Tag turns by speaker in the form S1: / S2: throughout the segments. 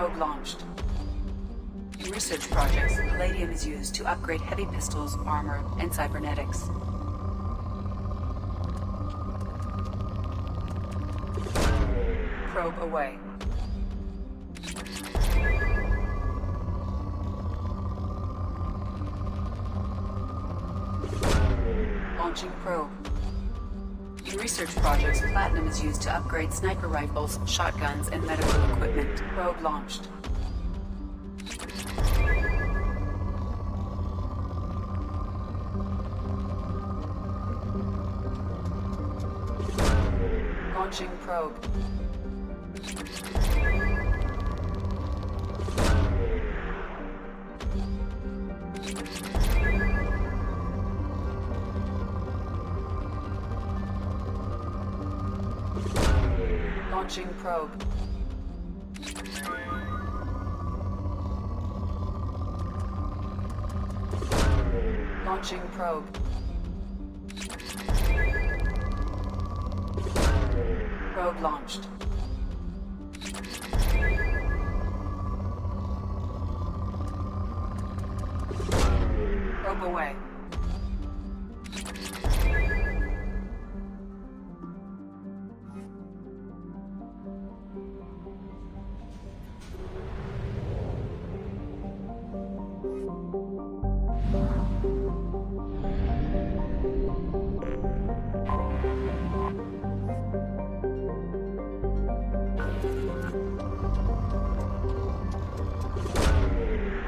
S1: Probe launched. In research projects, palladium is used to upgrade heavy pistols, armor, and cybernetics. Probe away. Launching probe. In research projects, platinum is used to upgrade sniper rifles, shotguns, and medical equipment. Probe launched. Launching probe. Launching probe. Launching probe. Probe launched. Probe away.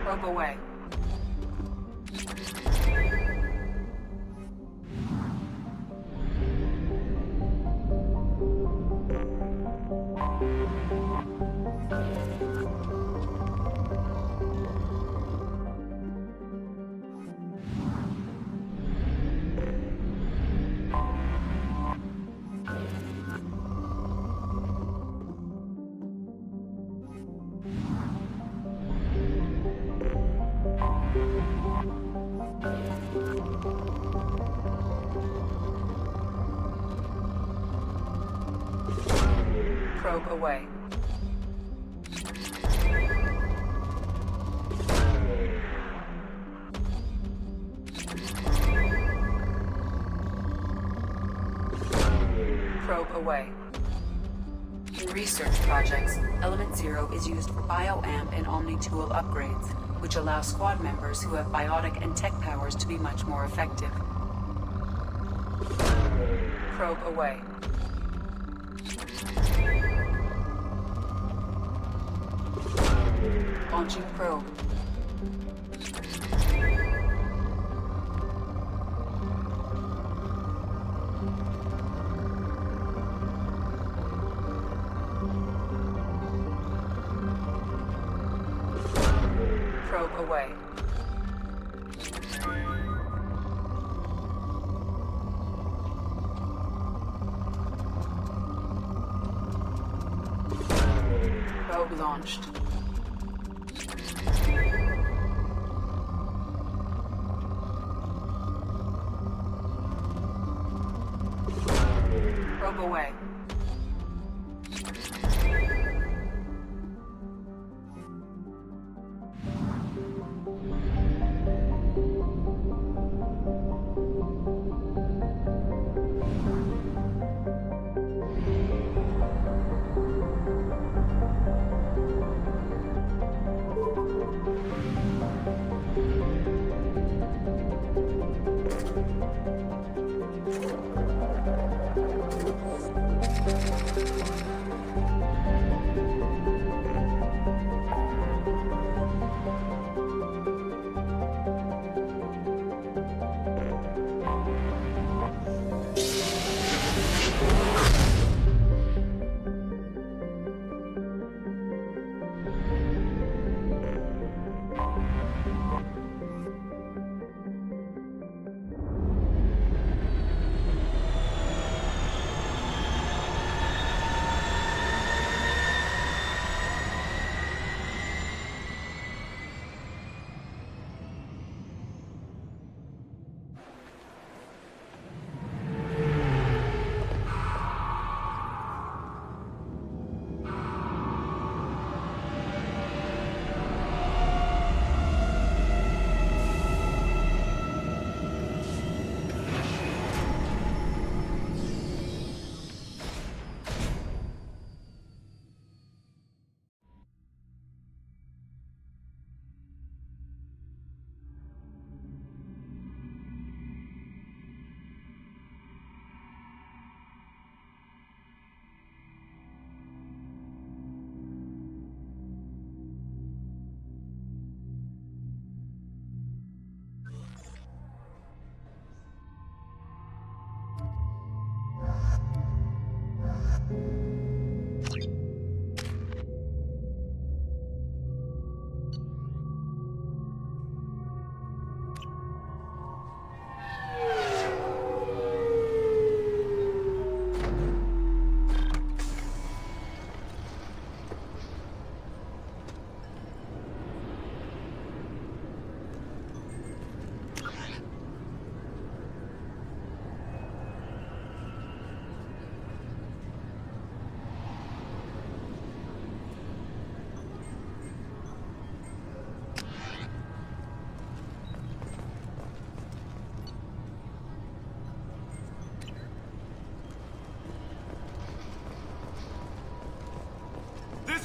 S1: Probe away. Probe away. Probe away. In research projects, Element Zero is used for bioamp and omni-tool upgrades, which allow squad members who have biotic and tech powers to be much more effective. Probe away. Launching probe. Probe away. Probe launched. Probe away.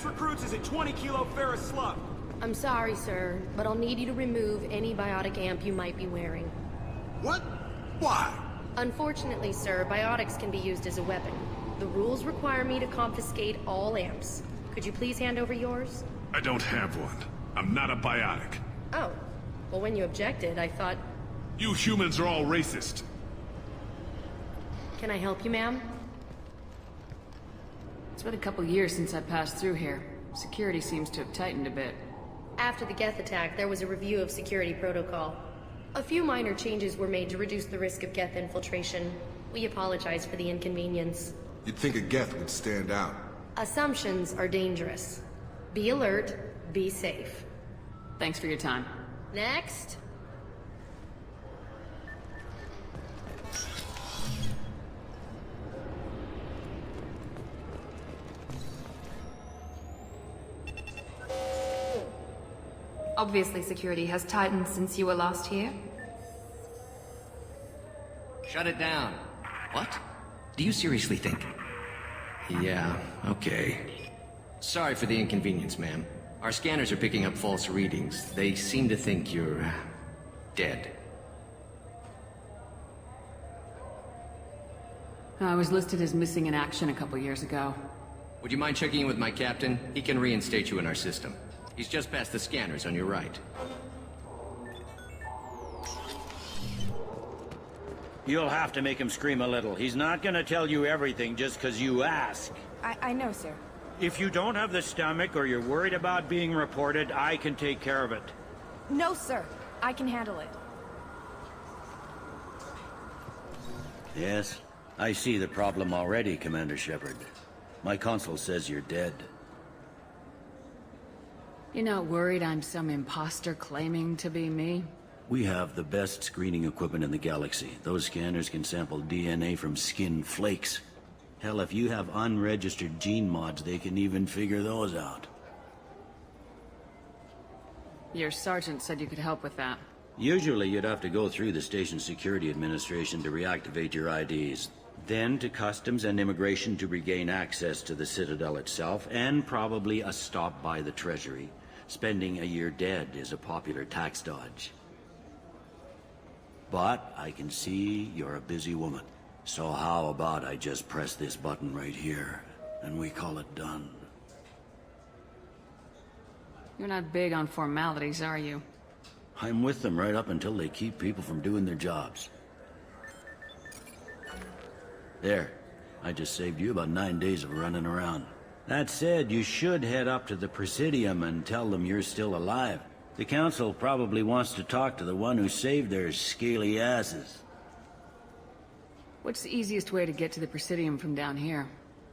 S2: Mass recruits is a 20-kilo ferrous slug.
S3: I'm sorry, sir, but I'll need you to remove any biotic amp you might be wearing.
S4: What? Why?
S3: Unfortunately, sir, biotics can be used as a weapon. The rules require me to confiscate all amps. Could you please hand over yours?
S5: I don't have one. I'm not a biotic.
S3: Oh. Well, when you objected, I thought...
S5: You humans are all racist.
S3: Can I help you, ma'am?
S6: It's been a couple years since I passed through here. Security seems to have tightened a bit.
S3: After the Geth attack, there was a review of security protocol. A few minor changes were made to reduce the risk of Geth infiltration. We apologize for the inconvenience.
S4: You'd think a Geth would stand out.
S3: Assumptions are dangerous. Be alert, be safe.
S6: Thanks for your time.
S3: Next.
S7: Obviously, security has tightened since you were last here.
S8: Shut it down. What? Do you seriously think? Yeah, okay. Sorry for the inconvenience, ma'am. Our scanners are picking up false readings. They seem to think you're... dead.
S6: I was listed as missing in action a couple years ago.
S8: Would you mind checking in with my captain? He can reinstate you in our system. He's just past the scanners on your right.
S2: You'll have to make him scream a little. He's not gonna tell you everything just because you ask.
S9: I know, sir.
S2: If you don't have the stomach or you're worried about being reported, I can take care of it.
S9: No, sir. I can handle it.
S10: Yes, I see the problem already, Commander Shepard. My console says you're dead.
S6: You're not worried I'm some imposter claiming to be me?
S10: We have the best screening equipment in the galaxy. Those scanners can sample DNA from skin flakes. Hell, if you have unregistered gene mods, they can even figure those out.
S6: Your sergeant said you could help with that.
S10: Usually you'd have to go through the station security administration to reactivate your IDs. Then to customs and immigration to regain access to the Citadel itself, and probably a stop by the Treasury. Spending a year dead is a popular tax dodge. But I can see you're a busy woman. So how about I just press this button right here, and we call it done?
S6: You're not big on formalities, are you?
S10: I'm with them right up until they keep people from doing their jobs. There. I just saved you about 9 days of running around. That said, you should head up to the Presidium and tell them you're still alive. The Council probably wants to talk to the one who saved their scaly asses.
S6: What's the easiest way to get to the Presidium from down here?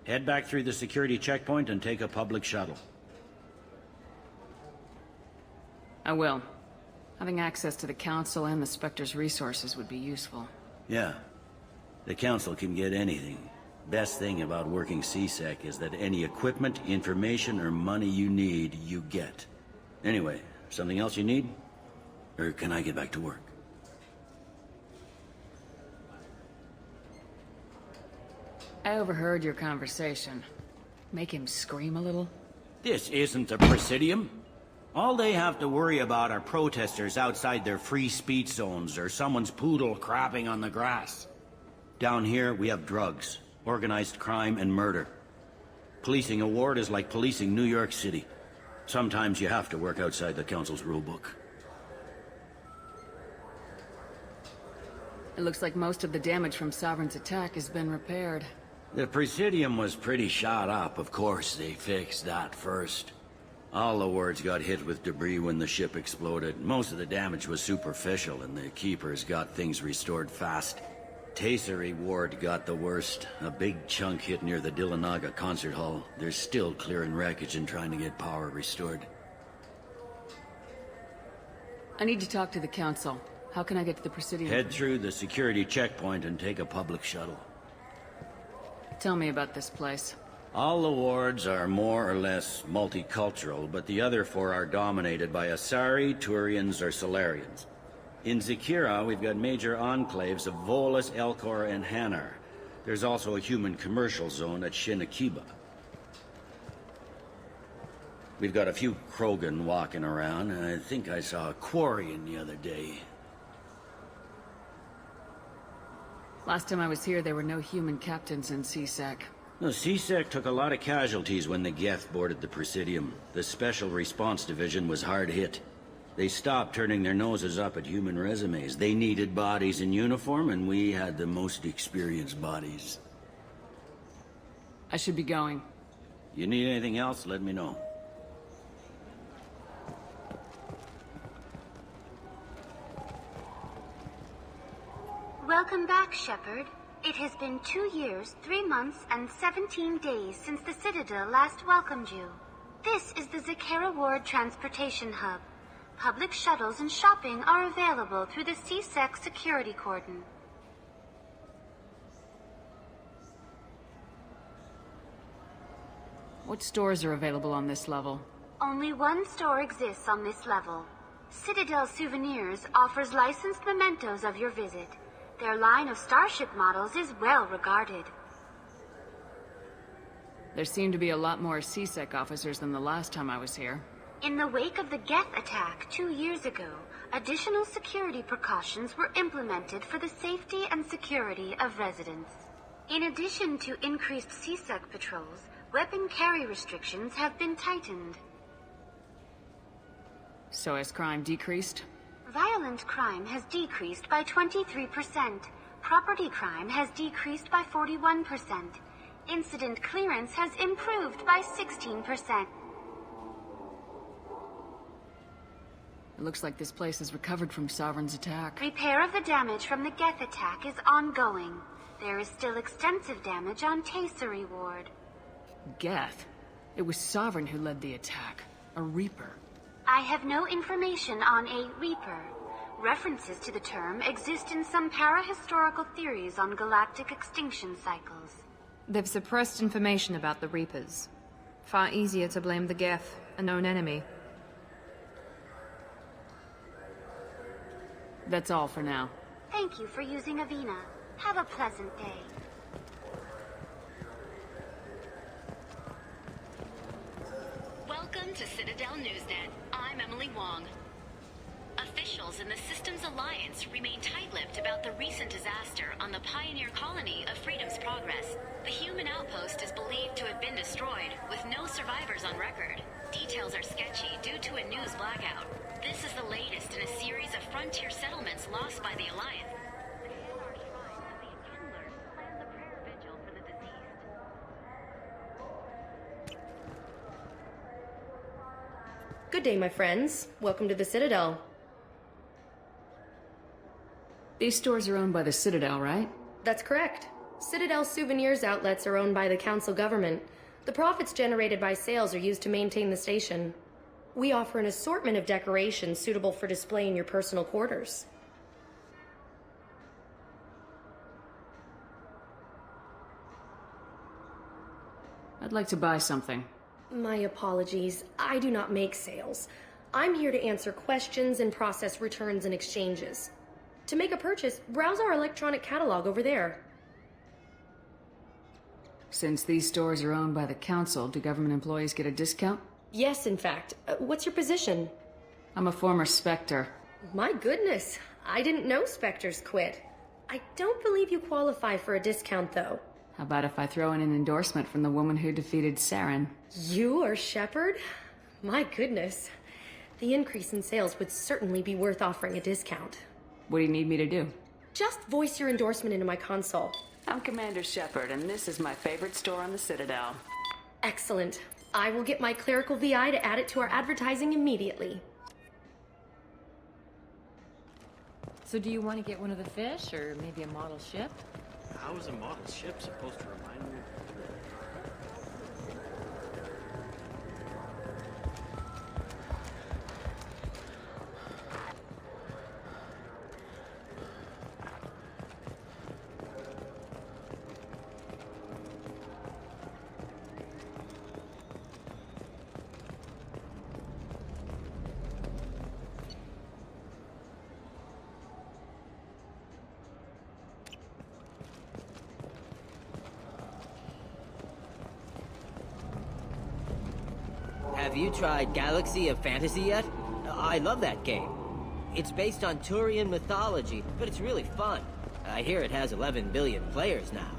S10: Head back through the security checkpoint and take a public shuttle.
S6: I will. Having access to the Council and the Spectre's resources would be useful.
S10: Yeah. The Council can get anything. Best thing about working C-Sec is that any equipment, information, or money you need, you get. Anyway, something else you need? Or can I get back to work?
S6: I overheard your conversation. Make him scream a little?
S10: This isn't the Presidium. All they have to worry about are protesters outside their free speech zones or someone's poodle crapping on the grass. Down here, we have drugs, organized crime, and murder. Policing a ward is like policing New York City. Sometimes you have to work outside the Council's rulebook.
S6: It looks like most of the damage from Sovereign's attack has been repaired.
S10: The Presidium was pretty shot up. Of course, they fixed that first. All the wards got hit with debris when the ship exploded. Most of the damage was superficial, and the Keepers got things restored fast. Tasery Ward got the worst. A big chunk hit near the Dillanaga concert hall. They're still clearing wreckage and trying to get power restored.
S6: I need to talk to the Council. How can I get to the Presidium?
S10: Head through the security checkpoint and take a public shuttle.
S6: Tell me about this place.
S10: All the wards are more or less multicultural, but the other four are dominated by Asari, Turians, or Solarians. In Zakira, we've got major enclaves of Volus, Elcor, and Hanar. There's also a human commercial zone at Shinakiba. We've got a few Krogan walking around, and I think I saw a Quarian the other day.
S6: Last time I was here, there were no human captains in CSEC.
S10: The CSEC took a lot of casualties when the Geth boarded the Presidium. The Special Response Division was hard hit. They stopped turning their noses up at human resumes. They needed bodies in uniform, and we had the most experienced bodies.
S6: I should be going.
S10: You need anything else, let me know.
S11: Welcome back, Shepard. It has been 2 years, 3 months, and 17 days since the Citadel last welcomed you. This is the Zakera Ward Transportation Hub. Public shuttles and shopping are available through the CSEC security cordon.
S6: What stores are available on this level?
S11: Only one store exists on this level. Citadel Souvenirs offers licensed mementos of your visit. Their line of starship models is well regarded.
S6: There seem to be a lot more CSEC officers than the last time I was here.
S11: In the wake of the Geth attack 2 years ago, additional security precautions were implemented for the safety and security of residents. In addition to increased CSEC patrols, weapon carry restrictions have been tightened.
S6: So has crime decreased?
S11: Violent crime has decreased by 23%. Property crime has decreased by 41%. Incident clearance has improved by 16%.
S6: It looks like this place has recovered from Sovereign's attack.
S11: Repair of the damage from the Geth attack is ongoing. There is still extensive damage on Tasery Ward.
S6: Geth? It was Sovereign who led the attack. A Reaper.
S11: I have no information on a Reaper. References to the term exist in some para-historical theories on galactic extinction cycles.
S7: They've suppressed information about the Reapers. Far easier to blame the Geth, a known enemy.
S6: That's all for now.
S11: Thank you for using Avina. Have a pleasant day.
S12: Welcome to Citadel Newsnet. I'm Emily Wong. Officials in the Systems Alliance remain tight-lipped about the recent disaster on the pioneer colony of Freedom's Progress. The human outpost is believed to have been destroyed, with no survivors on record. Details are sketchy due to a news blackout. This is the latest in a series of frontier settlements lost by the Alliance.
S3: Good day, my friends. Welcome to the Citadel.
S6: These stores are owned by the Citadel, right?
S3: That's correct. Citadel Souvenirs outlets are owned by the Council government. The profits generated by sales are used to maintain the station. We offer an assortment of decorations suitable for display in your personal quarters.
S6: I'd like to buy something.
S3: My apologies. I do not make sales. I'm here to answer questions and process returns and exchanges. To make a purchase, browse our electronic catalog over there.
S6: Since these stores are owned by the Council, do government employees get a discount?
S3: Yes, in fact. What's your position?
S6: I'm a former Spectre.
S3: My goodness. I didn't know Spectres quit. I don't believe you qualify for a discount, though.
S6: How about if I throw in an endorsement from the woman who defeated Saren?
S3: You are Shepard? My goodness. The increase in sales would certainly be worth offering a discount.
S6: What do you need me to do?
S3: Just voice your endorsement into my console.
S6: I'm Commander Shepard, and this is my favorite store on the Citadel.
S3: Excellent. I will get my clerical VI to add it to our advertising immediately.
S13: So do you want to get one of the fish, or maybe a model ship?
S2: How is a model ship supposed to remind me of...
S14: Have you tried Galaxy of Fantasy yet? I love that game. It's based on Turian mythology, but it's really fun. I hear it has 11 billion players now.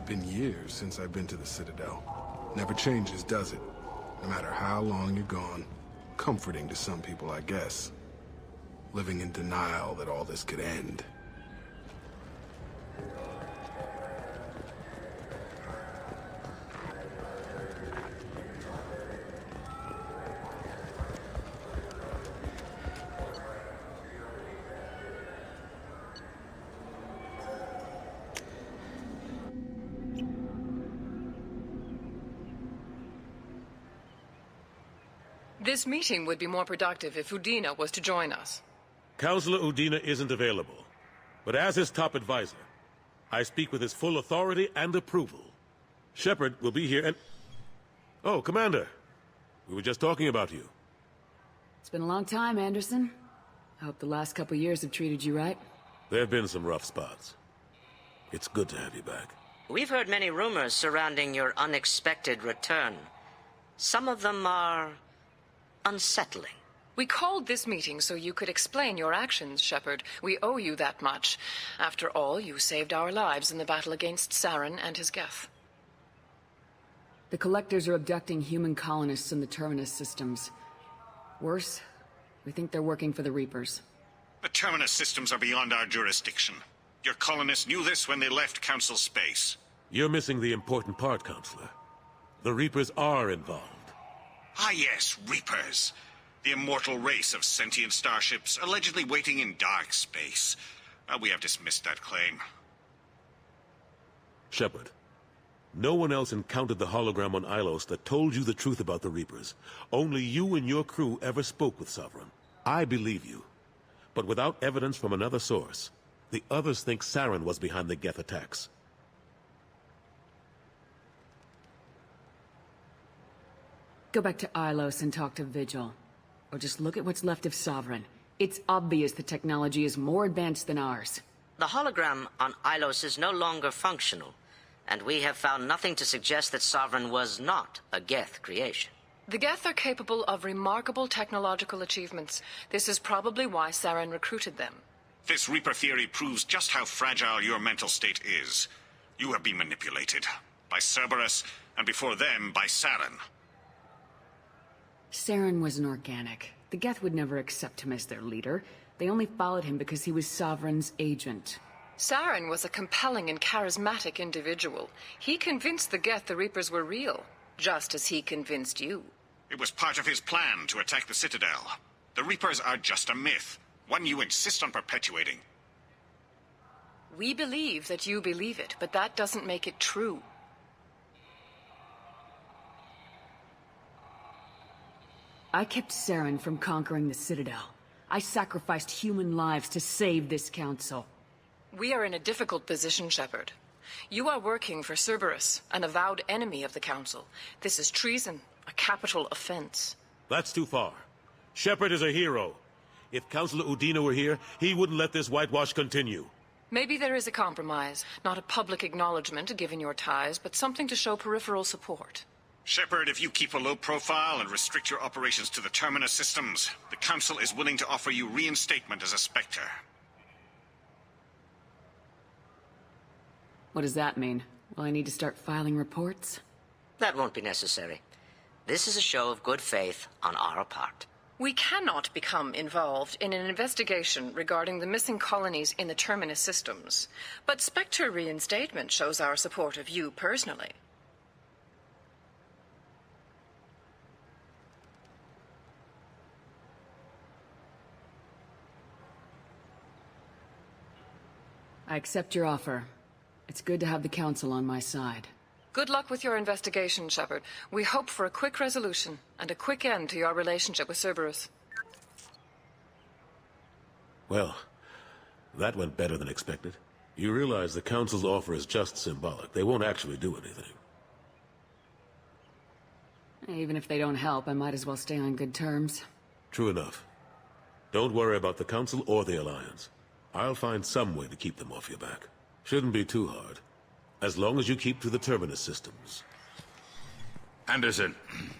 S4: Been years since I've been to the Citadel. Never changes, does it? No matter how long you're gone. Comforting to some people, I guess. Living in denial that all this could end.
S15: This meeting would be more productive if Udina was to join us.
S16: Counselor Udina isn't available, but as his top advisor, I speak with his full authority and approval. Shepard will be here and... Oh, Commander. We were just talking about you.
S6: It's been a long time, Anderson. I hope the last couple years have treated you right.
S16: There have been some rough spots. It's good to have you back.
S17: We've heard many rumors surrounding your unexpected return. Some of them are unsettling.
S15: We called this meeting so you could explain your actions, Shepard. We owe you that much. After all, you saved our lives in the battle against Saren and his Geth.
S6: The Collectors are abducting human colonists in the Terminus systems. Worse, we think they're working for the Reapers.
S18: The Terminus systems are beyond our jurisdiction. Your colonists knew this when they left Council space.
S16: You're missing the important part, Counselor. The Reapers are involved.
S18: Ah yes, Reapers. The immortal race of sentient starships allegedly waiting in dark space. We have dismissed that claim.
S16: Shepard, no one else encountered the hologram on Ilos that told you the truth about the Reapers. Only you and your crew ever spoke with Sovereign. I believe you. But without evidence from another source, the others think Saren was behind the Geth attacks.
S6: Go back to Ilos and talk to Vigil. Or just look at what's left of Sovereign. It's obvious the technology is more advanced than ours.
S17: The hologram on Ilos is no longer functional, and we have found nothing to suggest that Sovereign was not a Geth creation.
S15: The Geth are capable of remarkable technological achievements. This is probably why Saren recruited them.
S18: This Reaper theory proves just how fragile your mental state is. You have been manipulated. By Cerberus, and before them, by Saren.
S6: Saren was an organic. The Geth would never accept him as their leader. They only followed him because he was Sovereign's agent.
S15: Saren was a compelling and charismatic individual. He convinced the Geth the Reapers were real, just as he convinced you.
S18: It was part of his plan to attack the Citadel. The Reapers are just a myth, one you insist on perpetuating.
S15: We believe that you believe it, but that doesn't make it true.
S6: I kept Saren from conquering the Citadel. I sacrificed human lives to save this council.
S15: We are in a difficult position, Shepard. You are working for Cerberus, an avowed enemy of the Council. This is treason, a capital offense.
S16: That's too far. Shepard is a hero. If Counselor Udina were here, he wouldn't let this whitewash continue.
S15: Maybe there is a compromise. Not a public acknowledgement given your ties, but something to show peripheral support.
S18: Shepard, if you keep a low profile and restrict your operations to the Terminus systems, the Council is willing to offer you reinstatement as a Spectre.
S6: What does that mean? Will I need to start filing reports?
S17: That won't be necessary. This is a show of good faith on our part.
S15: We cannot become involved in an investigation regarding the missing colonies in the Terminus systems, but Spectre reinstatement shows our support of you personally.
S6: I accept your offer. It's good to have the Council on my side.
S15: Good luck with your investigation, Shepard. We hope for a quick resolution and a quick end to your relationship with Cerberus.
S16: Well, that went better than expected. You realize the Council's offer is just symbolic. They won't actually do anything.
S6: Even if they don't help, I might as well stay on good terms.
S16: True enough. Don't worry about the Council or the Alliance. I'll find some way to keep them off your back. Shouldn't be too hard. As long as you keep to the terminus systems.
S19: Anderson,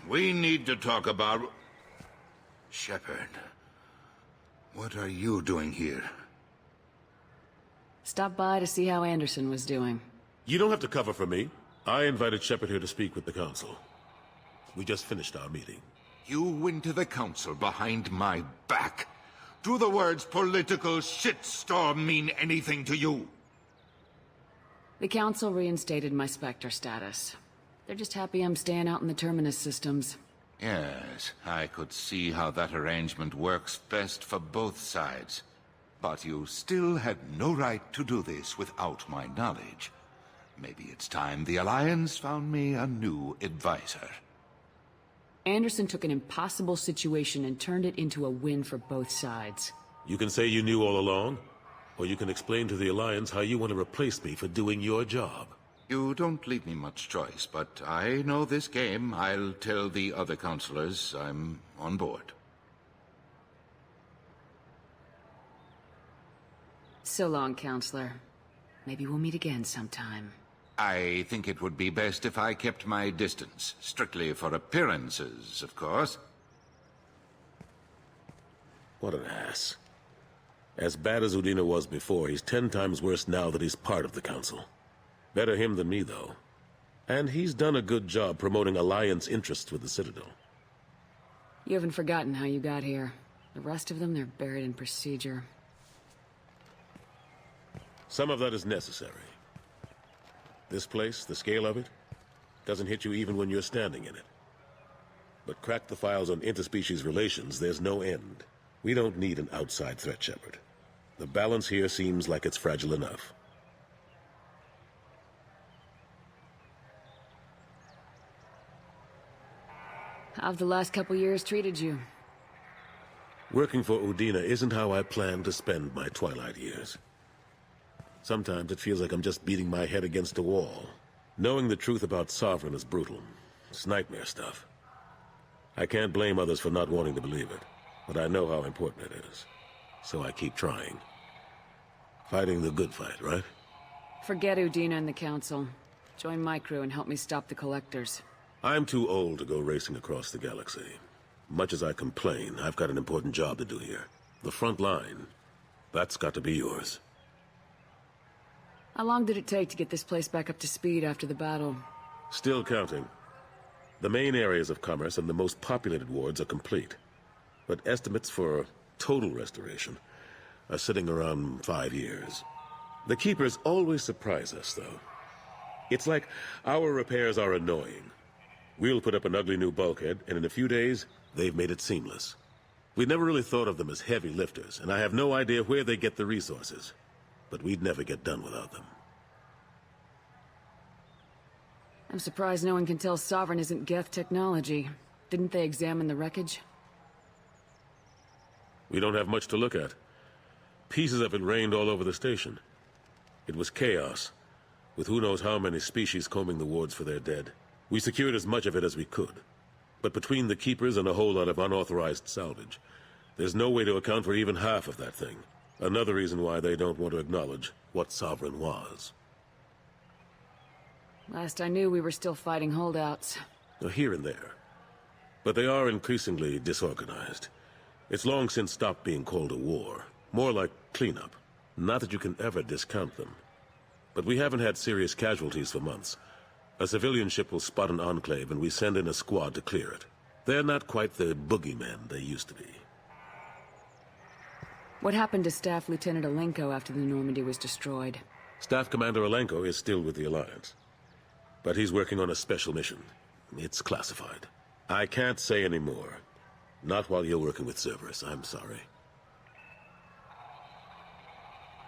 S19: we need to talk about... Shepard. What are you doing here?
S6: Stop by to see how Anderson was doing.
S16: You don't have to cover for me. I invited Shepard here to speak with the Council. We just finished our meeting.
S19: You went to the Council behind my back. Do the words political shitstorm mean anything to you?
S6: The Council reinstated my Spectre status. They're just happy I'm staying out in the terminus systems.
S19: Yes, I could see how that arrangement works best for both sides. But you still had no right to do this without my knowledge. Maybe it's time the Alliance found me a new advisor.
S6: Anderson took an impossible situation and turned it into a win for both sides.
S16: You can say you knew all along, or you can explain to the Alliance how you want to replace me for doing your job.
S19: You don't leave me much choice, but I know this game. I'll tell the other counselors I'm on board.
S6: So long, Counselor. Maybe we'll meet again sometime.
S19: I think it would be best if I kept my distance. Strictly for appearances, of course.
S16: What an ass. As bad as Udina was before, he's 10 times worse now that he's part of the Council. Better him than me, though. And he's done a good job promoting Alliance interests with the Citadel.
S6: You haven't forgotten how you got here. The rest of them, they're buried in procedure.
S16: Some of that is necessary. This place, the scale of it, doesn't hit you even when you're standing in it. But crack the files on interspecies relations, there's no end. We don't need an outside threat, Shepard. The balance here seems like it's fragile enough.
S6: How've the last couple years treated you?
S16: Working for Udina isn't how I planned to spend my twilight years. Sometimes it feels like I'm just beating my head against a wall. Knowing the truth about Sovereign is brutal. It's nightmare stuff. I can't blame others for not wanting to believe it, but I know how important it is. So I keep trying. Fighting the good fight, right?
S6: Forget Udina and the Council. Join my crew and help me stop the Collectors.
S16: I'm too old to go racing across the galaxy. Much as I complain, I've got an important job to do here. The front line. That's got to be yours.
S6: How long did it take to get this place back up to speed after the battle?
S16: Still counting. The main areas of commerce and the most populated wards are complete. But estimates for total restoration are sitting around 5 years. The Keepers always surprise us, though. It's like our repairs are annoying. We'll put up an ugly new bulkhead, and in a few days, they've made it seamless. We never really thought of them as heavy lifters, and I have no idea where they get the resources. But we'd never get done without them.
S6: I'm surprised no one can tell Sovereign isn't Geth technology. Didn't they examine the wreckage?
S16: We don't have much to look at. Pieces of it rained all over the station. It was chaos, with who knows how many species combing the wards for their dead. We secured as much of it as we could. But between the Keepers and a whole lot of unauthorized salvage, there's no way to account for even half of that thing. Another reason why they don't want to acknowledge what Sovereign was.
S6: Last I knew, we were still fighting holdouts.
S16: Here and there. But they are increasingly disorganized. It's long since stopped being called a war. More like cleanup. Not that you can ever discount them. But we haven't had serious casualties for months. A civilian ship will spot an enclave and we send in a squad to clear it. They're not quite the boogeymen they used to be.
S6: What happened to Staff Lieutenant Alenko after the Normandy was destroyed?
S16: Staff Commander Alenko is still with the Alliance. But he's working on a special mission. It's classified. I can't say any more. Not while you're working with Cerberus, I'm sorry.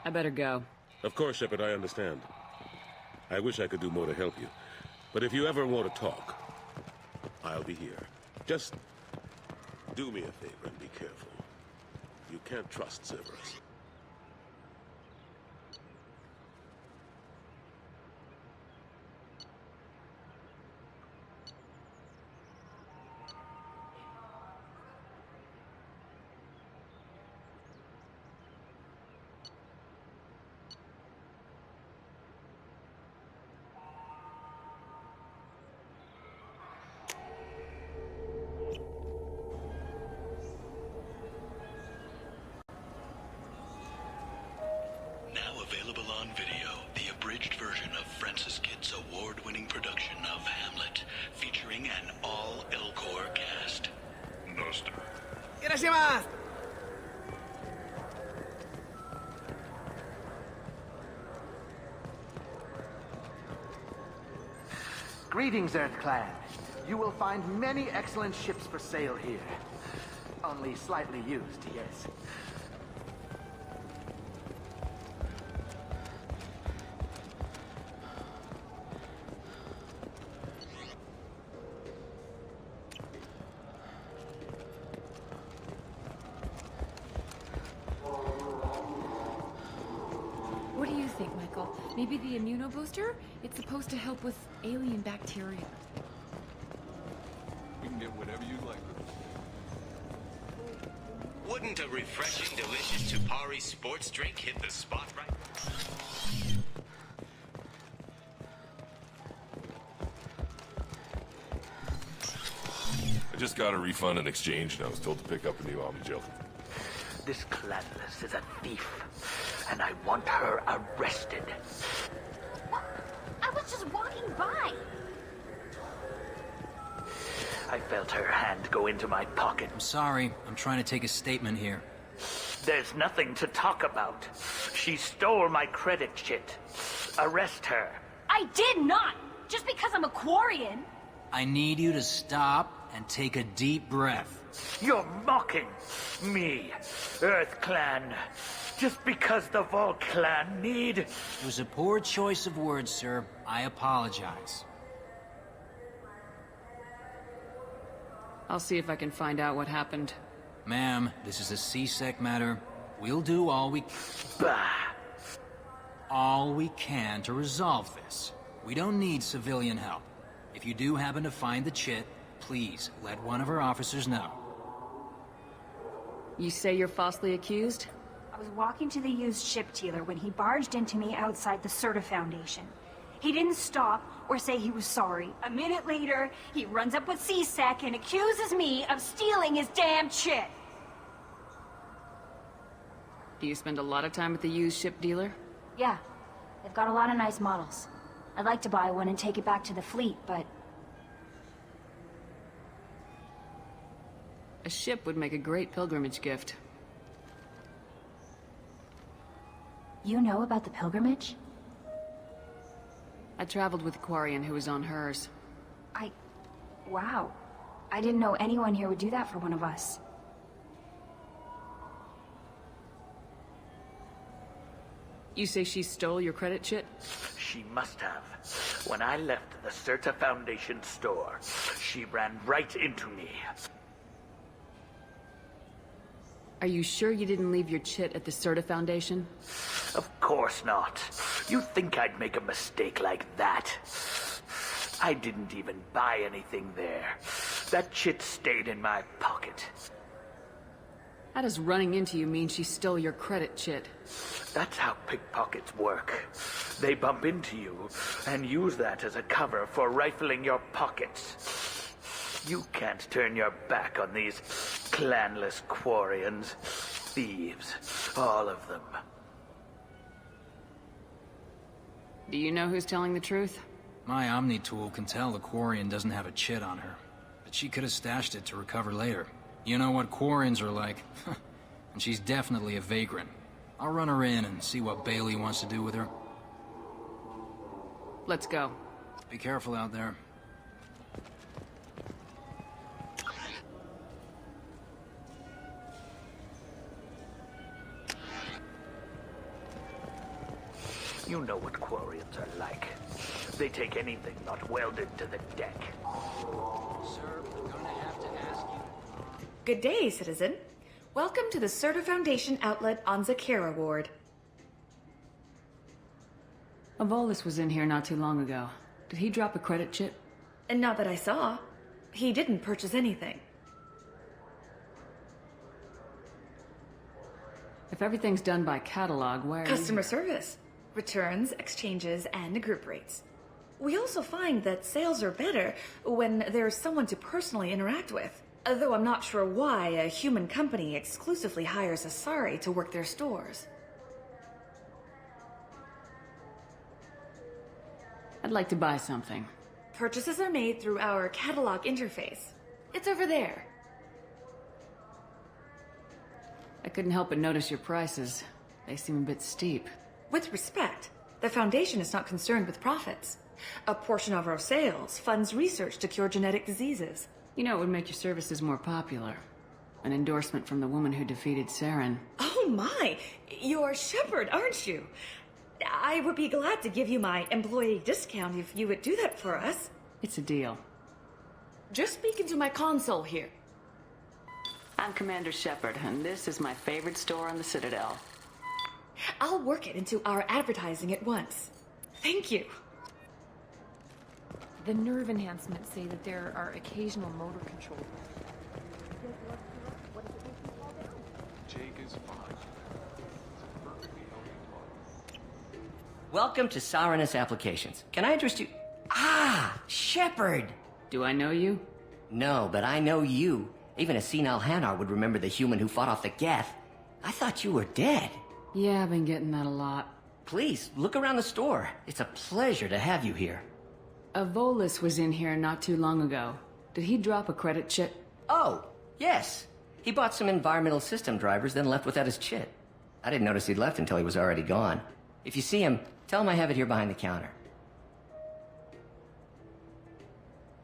S6: I better go.
S16: Of course, Shepard, I understand. I wish I could do more to help you. But if you ever want to talk, I'll be here. Just do me a favor and be careful. You can't trust Cerberus.
S20: on video the abridged version of Francis Kidd's award-winning production of Hamlet, featuring an all-Elcor cast.
S5: Nostra.
S14: Gracias.
S21: Greetings, Earth Clan. You will find many excellent ships for sale here. Only slightly used, yes.
S13: What do you think, Michael? Maybe the immunobooster? It's supposed to help with alien bacteria.
S4: We can get whatever you like.
S22: Wouldn't a refreshing, delicious Tupari sports drink hit the spot right?
S5: I just got a refund and exchange, and I was told to pick up a new Omnigel.
S21: This Clanless is a thief, and I want her arrested.
S11: I was just walking by.
S21: I felt her hand go into my pocket.
S23: I'm sorry. I'm trying to take a statement here.
S21: There's nothing to talk about. She stole my credit chit. Arrest her.
S11: I did not! Just because I'm a Quarian.
S23: I need you to stop and take a deep breath.
S21: You're mocking me, Earth Clan. Just because the Vol Clan need...
S23: It was a poor choice of words, sir. I apologize.
S6: I'll see if I can find out what happened.
S23: Ma'am, this is a C-Sec matter. We'll do all we...
S21: Bah!
S23: All we can to resolve this. We don't need civilian help. If you do happen to find the chit, please let one of our officers know.
S6: You say you're falsely accused?
S24: I was walking to the used ship dealer when he barged into me outside the Serta Foundation. He didn't stop or say he was sorry. A minute later, he runs up with C-Sec and accuses me of stealing his damn chit.
S6: Do you spend a lot of time at the used ship dealer?
S24: Yeah, they've got a lot of nice models. I'd like to buy one and take it back to the fleet, but...
S6: A ship would make a great pilgrimage gift.
S24: You know about the pilgrimage?
S6: I traveled with a Quarian who was on hers.
S24: Wow. I didn't know anyone here would do that for one of us.
S6: You say she stole your credit chit?
S21: She must have. When I left the Serta Foundation store, she ran right into me.
S6: Are you sure you didn't leave your chit at the Serta Foundation?
S21: Of course not. You think I'd make a mistake like that? I didn't even buy anything there. That chit stayed in my pocket.
S6: How does running into you mean she stole your credit chit?
S21: That's how pickpockets work. They bump into you and use that as a cover for rifling your pockets. You can't turn your back on these clanless Quarians. Thieves. All of them.
S6: Do you know who's telling the truth?
S23: My Omni tool can tell the Quarian doesn't have a chit on her. But she could have stashed it to recover later. You know what Quarians are like. And she's definitely a vagrant. I'll run her in and see what Bailey wants to do with her.
S6: Let's go.
S23: Be careful out there.
S21: You know what Quarians are like. They take anything not welded to the deck.
S23: Sir, I'm gonna have to ask you...
S25: Good day, citizen. Welcome to the Serta Foundation outlet on Zakera Ward.
S6: Avolis was in here not too long ago. Did he drop a credit chit?
S25: And not that I saw. He didn't purchase anything.
S6: If everything's done by catalog, where...
S25: Customer service. Returns, exchanges, and group rates. We also find that sales are better when there's someone to personally interact with. Though I'm not sure why a human company exclusively hires Asari to work their stores.
S6: I'd like to buy something.
S25: Purchases are made through our catalog interface. It's over there.
S6: I couldn't help but notice your prices. They seem a bit steep.
S25: With respect, the Foundation is not concerned with profits. A portion of our sales funds research to cure genetic diseases.
S6: You know, it would make your services more popular. An endorsement from the woman who defeated Saren.
S25: Oh my! You're Shepard, aren't you? I would be glad to give you my employee discount if you would do that for us.
S6: It's a deal.
S25: Just speak into my console here.
S6: I'm Commander Shepard, and this is my favorite store on the Citadel.
S25: I'll work it into our advertising at once. Thank you.
S13: The nerve enhancements say that there are occasional motor control.
S1: Jake is fine.
S7: Welcome to Sarenus Applications. Can I interest you? Ah, Shepard!
S6: Do I know you?
S7: No, but I know you. Even a senile Hanar would remember the human who fought off the Geth. I thought you were dead.
S6: Yeah, I've been getting that a lot.
S7: Please, look around the store. It's a pleasure to have you here.
S6: A Volus was in here not too long ago. Did he drop a credit chit?
S7: Oh, yes. He bought some environmental system drivers, then left without his chit. I didn't notice he'd left until he was already gone. If you see him, tell him I have it here behind the counter.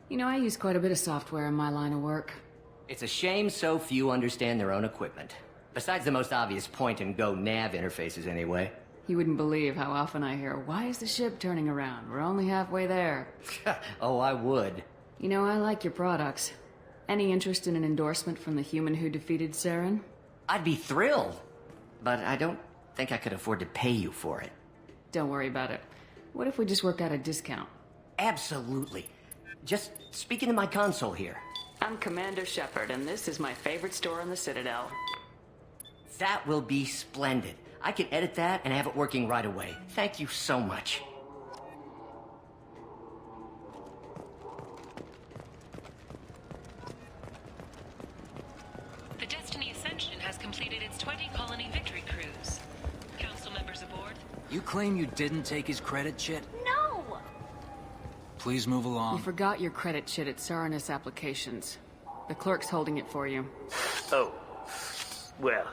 S6: You know, I use quite a bit of software in my line of work.
S7: It's a shame so few understand their own equipment. Besides the most obvious point-and-go nav interfaces, anyway.
S6: You wouldn't believe how often I hear, "Why is the ship turning around? We're only halfway there."
S7: Oh, I would.
S6: You know, I like your products. Any interest in an endorsement from the human who defeated Saren?
S7: I'd be thrilled. But I don't think I could afford to pay you for it.
S6: Don't worry about it. What if we just work out a discount?
S7: Absolutely. Just speak into my console here.
S6: I'm Commander Shepard, and this is my favorite store on the Citadel.
S7: That will be splendid. I can edit that and have it working right away. Thank you so much.
S15: The Destiny Ascension has completed its 20-colony victory cruise. Council members aboard.
S23: You claim you didn't take his credit chit?
S24: No!
S23: Please move along.
S6: You forgot your credit chit at Sarenus Applications. The clerk's holding it for you.
S21: Oh. Well,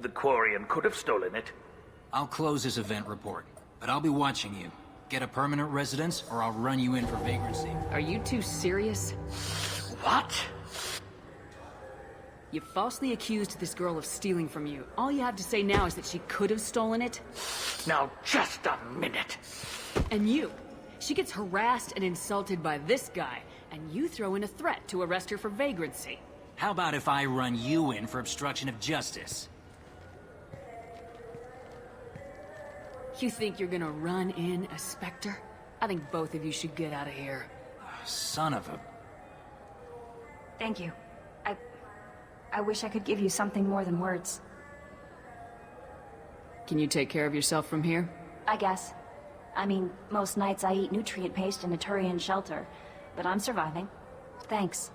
S21: the Quarian could have stolen it.
S23: I'll close this event report, but I'll be watching you. Get a permanent residence, or I'll run you in for vagrancy.
S6: Are you two serious?
S21: What?
S6: You falsely accused this girl of stealing from you. All you have to say now is that she could have stolen it?
S21: Now, just a minute.
S6: And you. She gets harassed and insulted by this guy, and you throw in a threat to arrest her for vagrancy.
S23: How about if I run you in for obstruction of justice?
S6: You think you're gonna run in a Spectre? I think both of you should get out of here.
S23: Son of a...
S24: Thank you. I wish I could give you something more than words.
S6: Can you take care of yourself from here?
S24: I guess. I mean, most nights I eat nutrient paste in a Turian shelter, but I'm surviving. Thanks.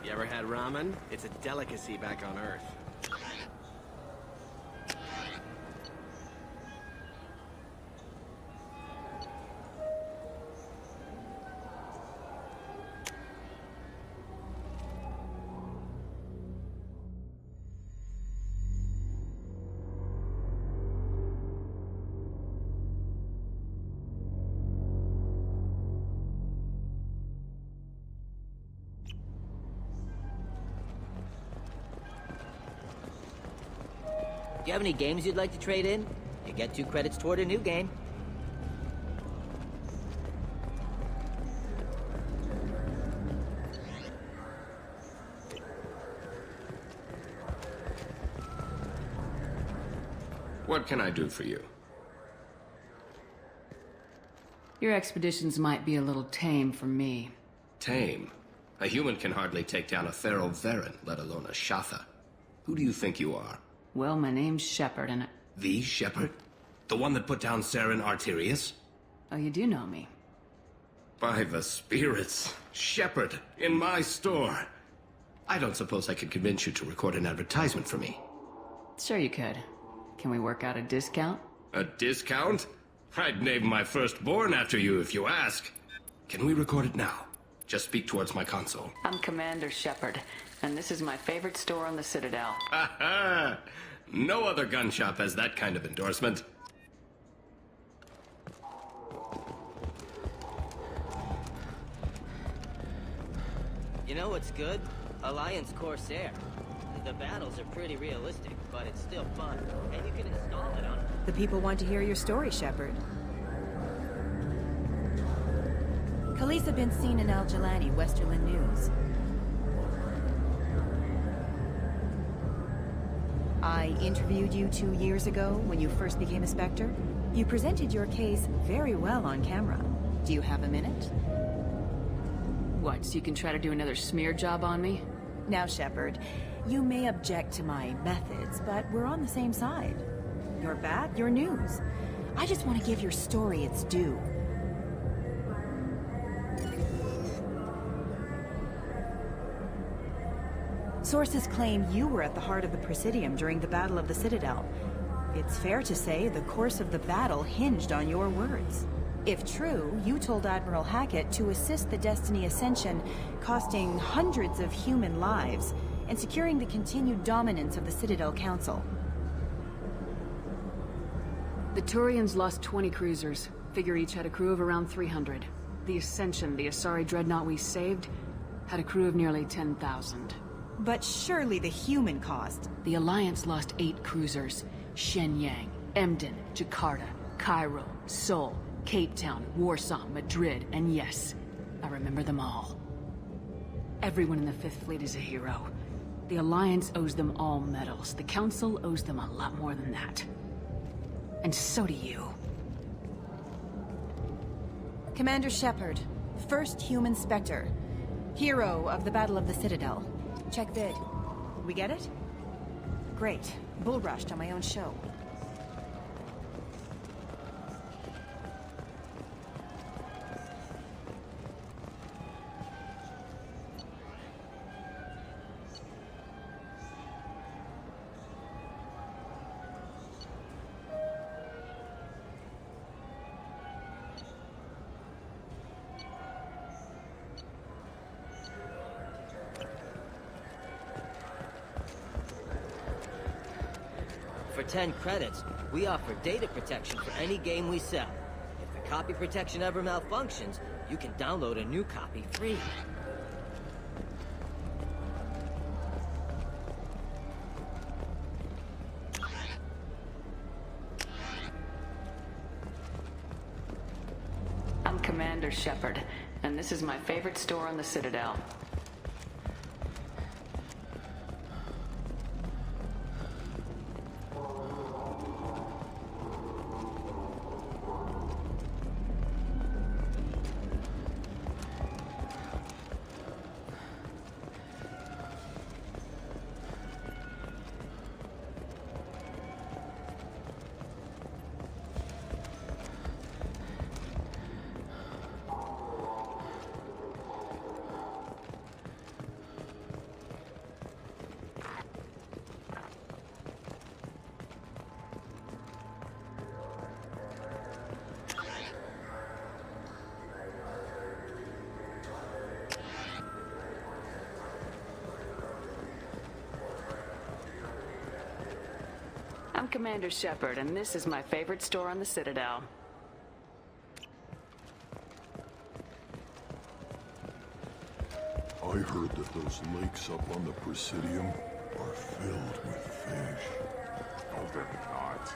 S8: You ever had ramen? It's a delicacy back on Earth.
S14: Do you have any games you'd like to trade in? You get 2 credits toward a new game.
S9: What can I do for you?
S6: Your expeditions might be a little tame for me.
S8: Tame? A human can hardly take down a feral Varen, let alone a Shatha. Who do you think you are?
S6: Well, my name's Shepard, and
S8: The Shepherd? The one that put down Saren Arterius?
S6: oh, you do know me.
S8: By the spirits. Shepherd, in my store. I don't suppose I could convince you to record an advertisement for me.
S6: Sure you could. Can we work out a discount?
S8: A discount? I'd name my firstborn after you if you ask. Can we record it now? Just speak towards my console.
S6: I'm Commander Shepard, and this is my favorite store on the Citadel.
S8: Ha ha! No other gun shop has that kind of endorsement.
S14: You know what's good? Alliance Corsair. The battles are pretty realistic, but it's still fun. And you can install it on...
S2: The people want to hear your story, Shepard. Khaleesa been seen in Al-Jalani, Westerland News. I interviewed you 2 years ago when you first became a Spectre. You presented your case very well on camera. Do you have a minute?
S6: What, so you can try to do another smear job on me?
S2: Now, Shepard, you may object to my methods, but we're on the same side. You're back, you're news. I just want to give your story its due. Sources claim you were at the heart of the Presidium during the Battle of the Citadel. It's fair to say the course of the battle hinged on your words. If true, you told Admiral Hackett to assist the Destiny Ascension, costing hundreds of human lives, and securing the continued dominance of the Citadel Council.
S6: The Turians lost 20 cruisers. Figure each had a crew of around 300. The Ascension, the Asari dreadnought we saved, had a crew of nearly 10,000.
S2: But surely the human cost.
S6: The Alliance lost 8 cruisers. Shenyang, Emden, Jakarta, Cairo, Seoul, Cape Town, Warsaw, Madrid, and yes, I remember them all. Everyone in the Fifth Fleet is a hero. The Alliance owes them all medals. The Council owes them a lot more than that. And so do you.
S2: Commander Shepard, first human Spectre. Hero of the Battle of the Citadel. Check vid. We get it? Great. Bull rushed on my own show.
S14: For 10 credits, we offer data protection for any game we sell. If the copy protection ever malfunctions, you can download a new copy free.
S6: I'm Commander Shepard, and this is my favorite store on the Citadel. I'm Commander Shepard, and this is my favorite store on the Citadel.
S3: I heard that those lakes up on the Presidium are filled with fish.
S1: No, they're not.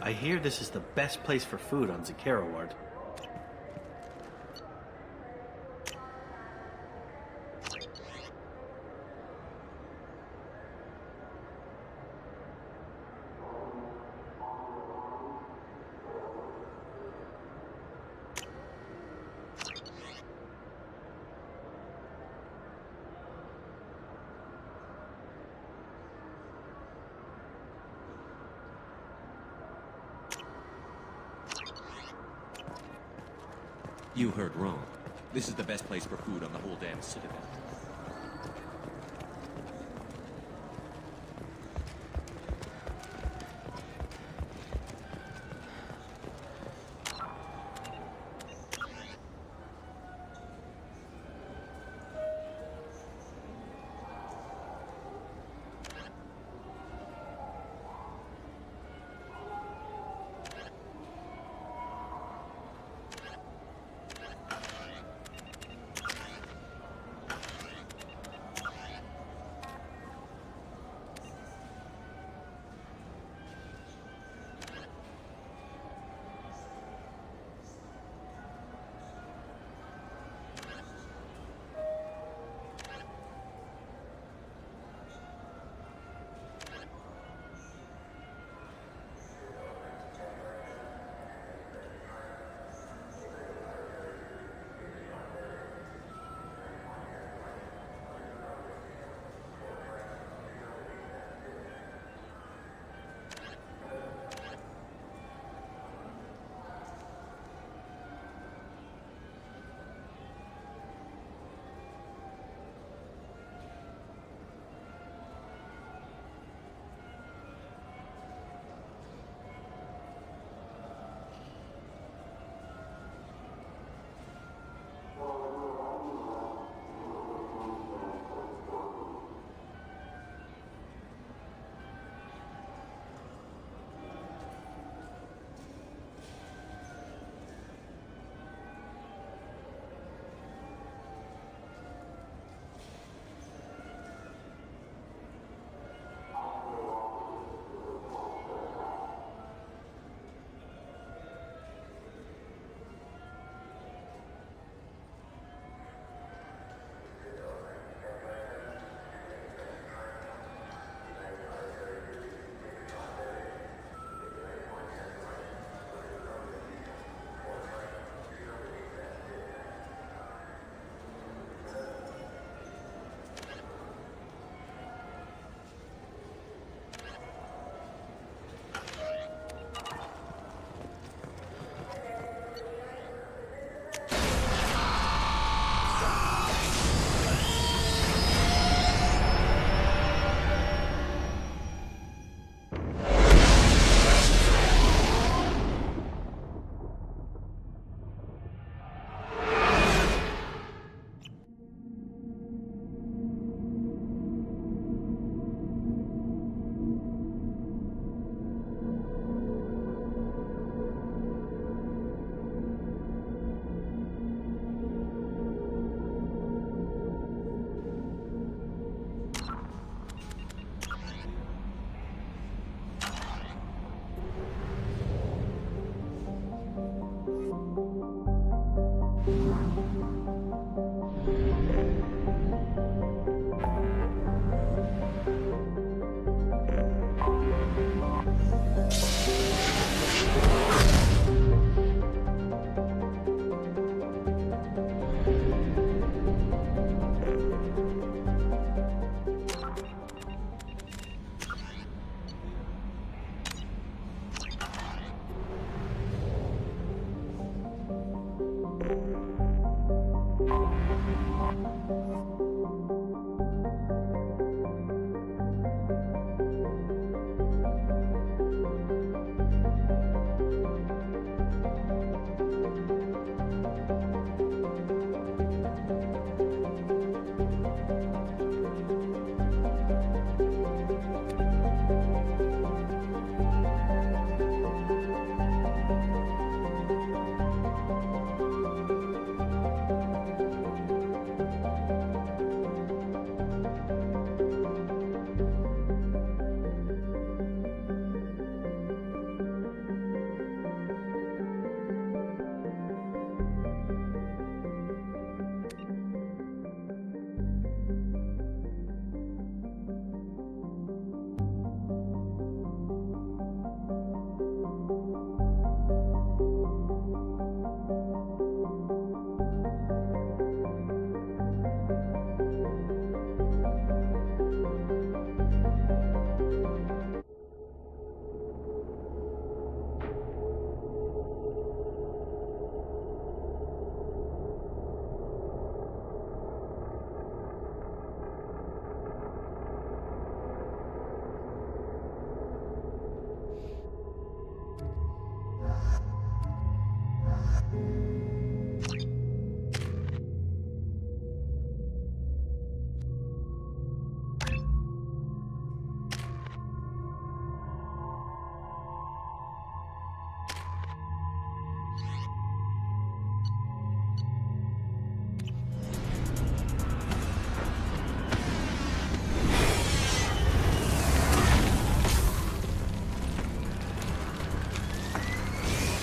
S9: I hear this is the best place for food on Zakera Ward.
S10: You heard wrong. This is the best place for food on the whole damn Citadel.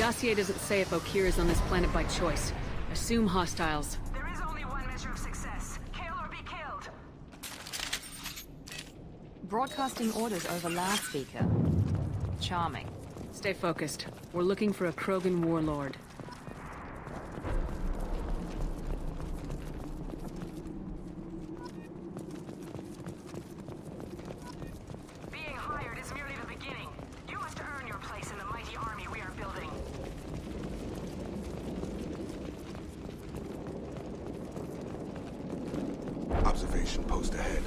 S6: dossier doesn't say if Okir is on this planet by choice. Assume hostiles.
S12: There is only one measure of success. Kill or be killed.
S2: Broadcasting orders over loudspeaker. Charming.
S6: Stay focused. We're looking for a Krogan warlord.
S12: Being hired is merely the beginning. You must earn your place in the mighty army we are building.
S4: Observation post ahead.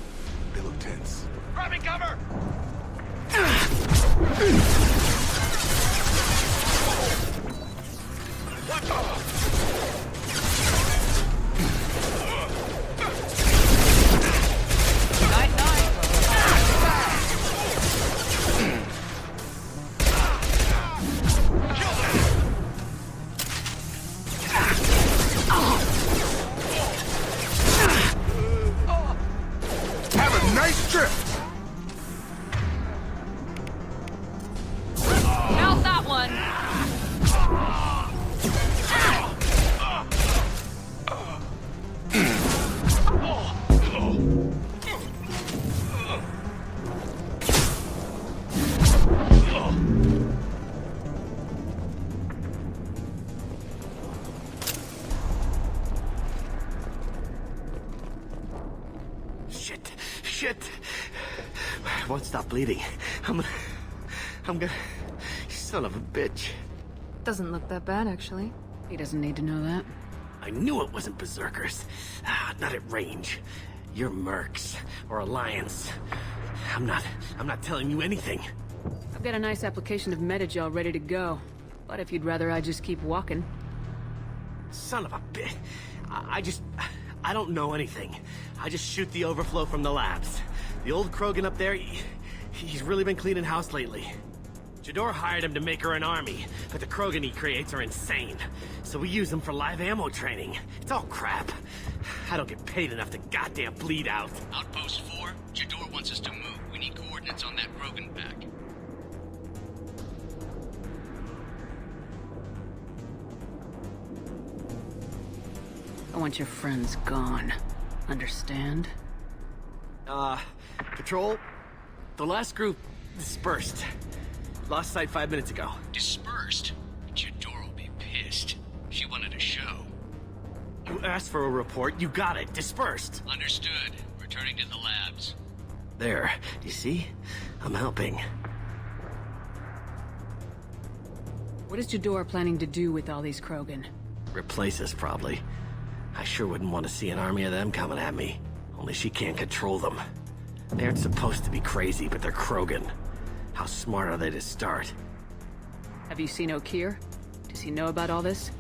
S4: They look tense.
S21: Grabbing cover! Watch out!
S4: Have a nice trip!
S6: Mouth that one!
S8: Shit! Won't stop bleeding. I'm gonna... Son of a bitch.
S13: Doesn't look that bad, actually.
S6: He doesn't need to know that.
S8: I knew it wasn't Berserkers. Not at range. You're Mercs. Or Alliance. I'm not telling you anything.
S6: I've got a nice application of Metagel ready to go. But if you'd rather I just keep walking...
S8: Son of a bitch. I don't know anything. I just shoot the overflow from the labs. The old Krogan up there, he's really been cleaning house lately. Jador hired him to make her an army, but the Krogan he creates are insane. So we use them for live ammo training. It's all crap. I don't get paid enough to goddamn bleed out.
S20: Outpost 4, Jador wants us to move. We need coordinates on that Krogan pack.
S6: I want your friends gone. Understand?
S8: Patrol? The last group dispersed. Lost sight 5 minutes ago.
S20: Dispersed? Jador will be pissed. She wanted a show.
S8: You asked for a report, you got it. Dispersed.
S20: Understood. Returning to the labs.
S8: There. You see? I'm helping.
S6: What is Jador planning to do with all these Krogan?
S8: Replace us, probably. I sure wouldn't want to see an army of them coming at me. Only she can't control them. They aren't supposed to be crazy, but they're Krogan. How smart are they to start?
S6: Have you seen Okir? Does he know about all this?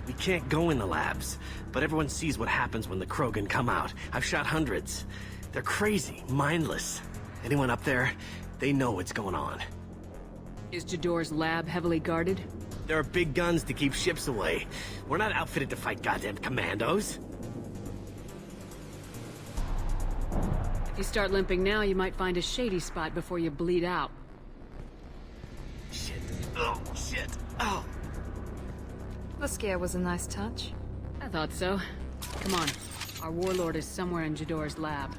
S8: We can't go in the labs, but everyone sees what happens when the Krogan come out. I've shot hundreds. They're crazy, mindless. Anyone up there, they know what's going on.
S6: Is Jador's lab heavily guarded?
S8: There are big guns to keep ships away. We're not outfitted to fight goddamn commandos.
S6: If you start limping now, you might find a shady spot before you bleed out.
S8: Shit. Oh, shit. Oh.
S13: The scare was a nice touch.
S6: I thought so. Come on. Our warlord is somewhere in Jador's lab.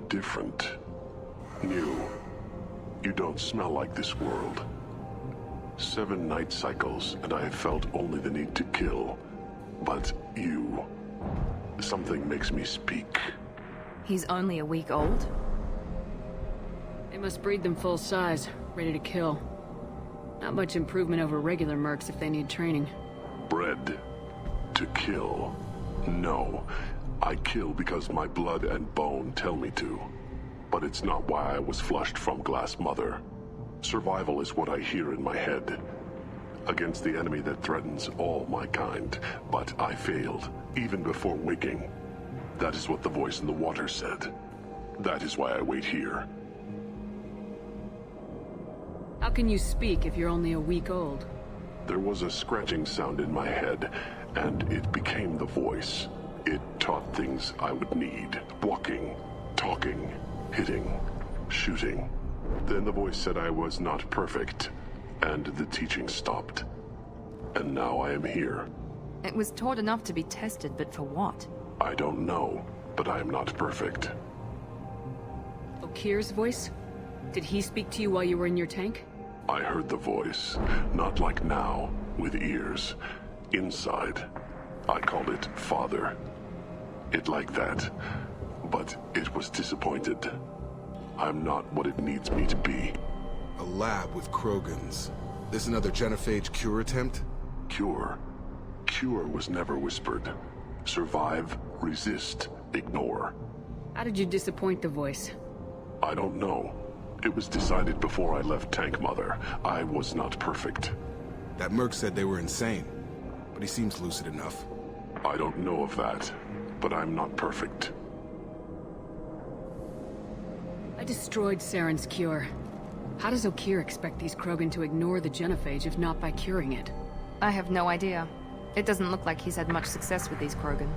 S3: Different. New. You don't smell like this world. 7 night cycles, and I have felt only the need to kill. But you... something makes me speak.
S6: He's only a week old? They must breed them full size, ready to kill. Not much improvement over regular mercs if they need training.
S3: Bred to kill. No. I kill because my blood and bone tell me to. But it's not why I was flushed from Glass Mother. Survival is what I hear in my head. Against the enemy that threatens all my kind. But I failed, even before waking. That is what the voice in the water said. That is why I wait here.
S6: How can you speak if you're only a week old?
S3: There was a scratching sound in my head, and it became the voice. It taught things I would need. Walking, talking, hitting, shooting. Then the voice said I was not perfect, and the teaching stopped. And now I am here.
S13: It was taught enough to be tested, but for what?
S3: I don't know, but I am not perfect.
S6: Okir's voice? Did he speak to you while you were in your tank?
S3: I heard the voice, not like now, with ears. Inside. I called it Father. It like that, but it was disappointed. I'm not what it needs me to be.
S4: A lab with Krogans. This another genophage cure attempt?
S3: Cure? Cure was never whispered. Survive, resist, ignore.
S6: How did you disappoint the voice?
S3: I don't know. It was decided before I left Tank Mother. I was not perfect.
S4: That merc said they were insane, but he seems lucid enough.
S3: I don't know of that, but I'm not perfect.
S6: I destroyed Saren's cure. How does Okeer expect these Krogan to ignore the genophage if not by curing it?
S16: I have no idea. It doesn't look like he's had much success with these Krogan.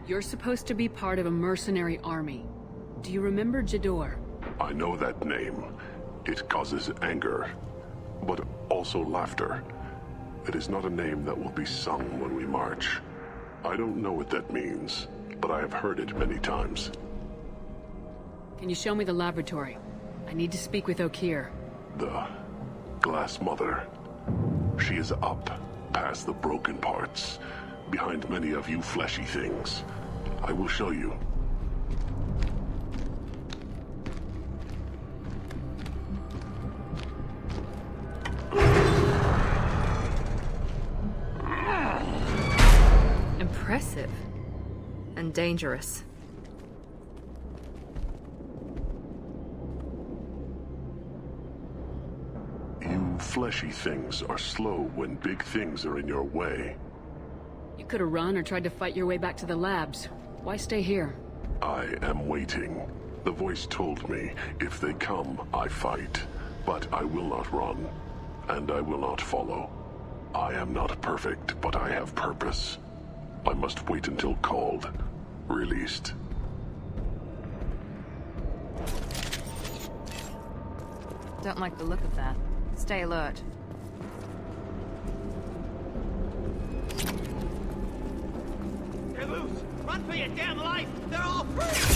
S6: You're supposed to be part of a mercenary army. Do you remember Jador?
S3: I know that name. It causes anger, but also laughter. It is not a name that will be sung when we march. I don't know what that means, but I have heard it many times.
S6: Can you show me the laboratory? I need to speak with Okeer.
S3: The Glass Mother. She is up, past the broken parts, behind many of you fleshy things. I will show you.
S16: Impressive. And dangerous.
S3: You fleshy things are slow when big things are in your way.
S6: You could have run or tried to fight your way back to the labs. Why stay here?
S3: I am waiting. The voice told me, if they come, I fight. But I will not run, and I will not follow. I am not perfect, but I have purpose. I must wait until called, released.
S16: Don't like the look of that. Stay alert.
S8: They're loose! Run for your damn life! They're all free!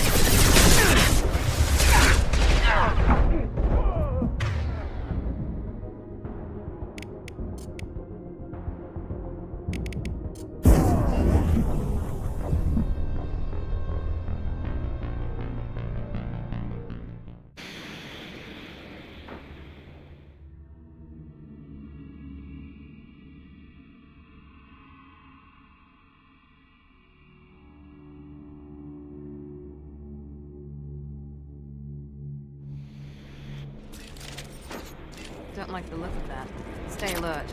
S16: Don't like the look of that. Stay alert.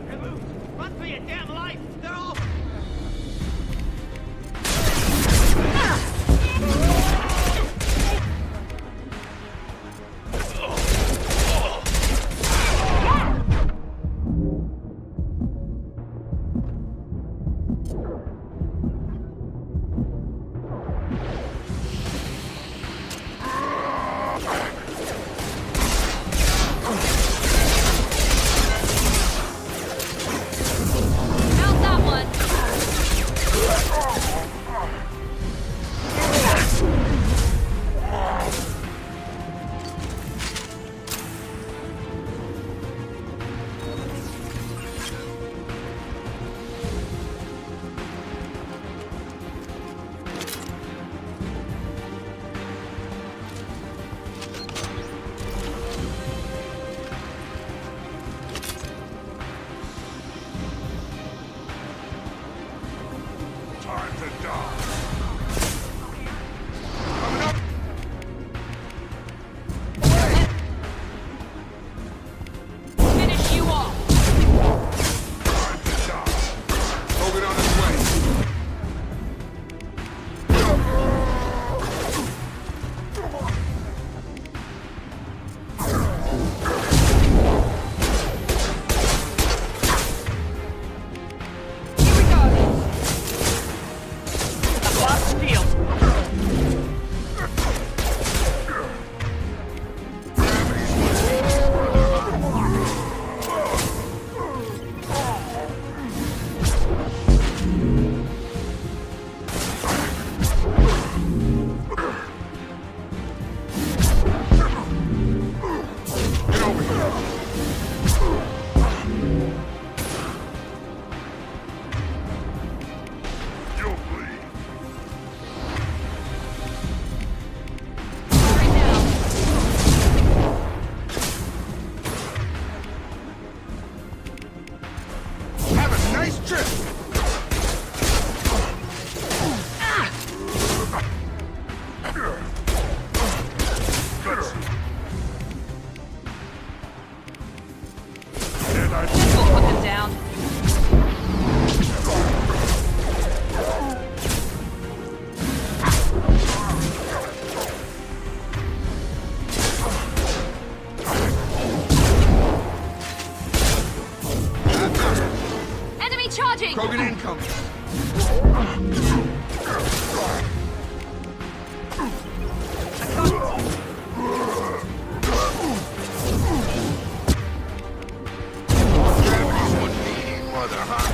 S8: They're loose! Run for your damn life! They're all...
S4: Krogan incoming! Gravity's one mean mother, huh?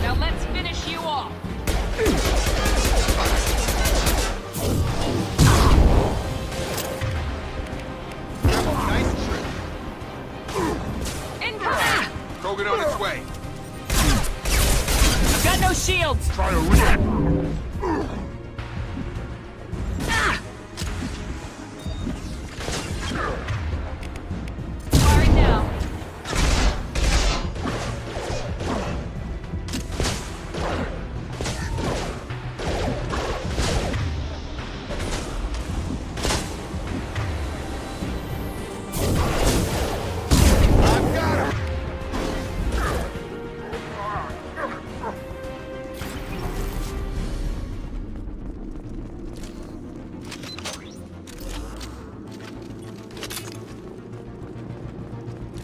S12: Now let's finish you off.
S4: Nice trick.
S12: Incoming!
S4: Krogan on its way.
S12: Got no shields!
S4: Try to react.
S12: Firing now.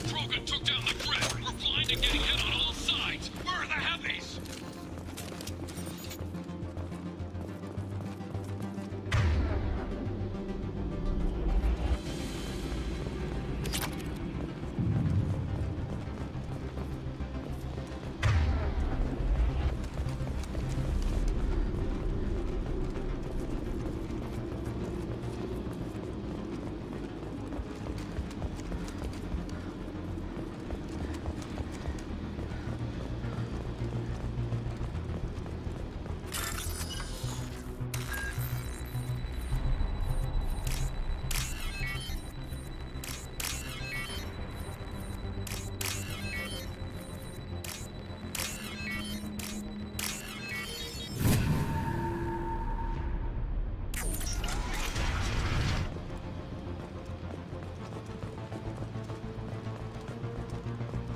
S20: Krogan took down the threat. We're blind and getting hit on all sides. Where are the heavies?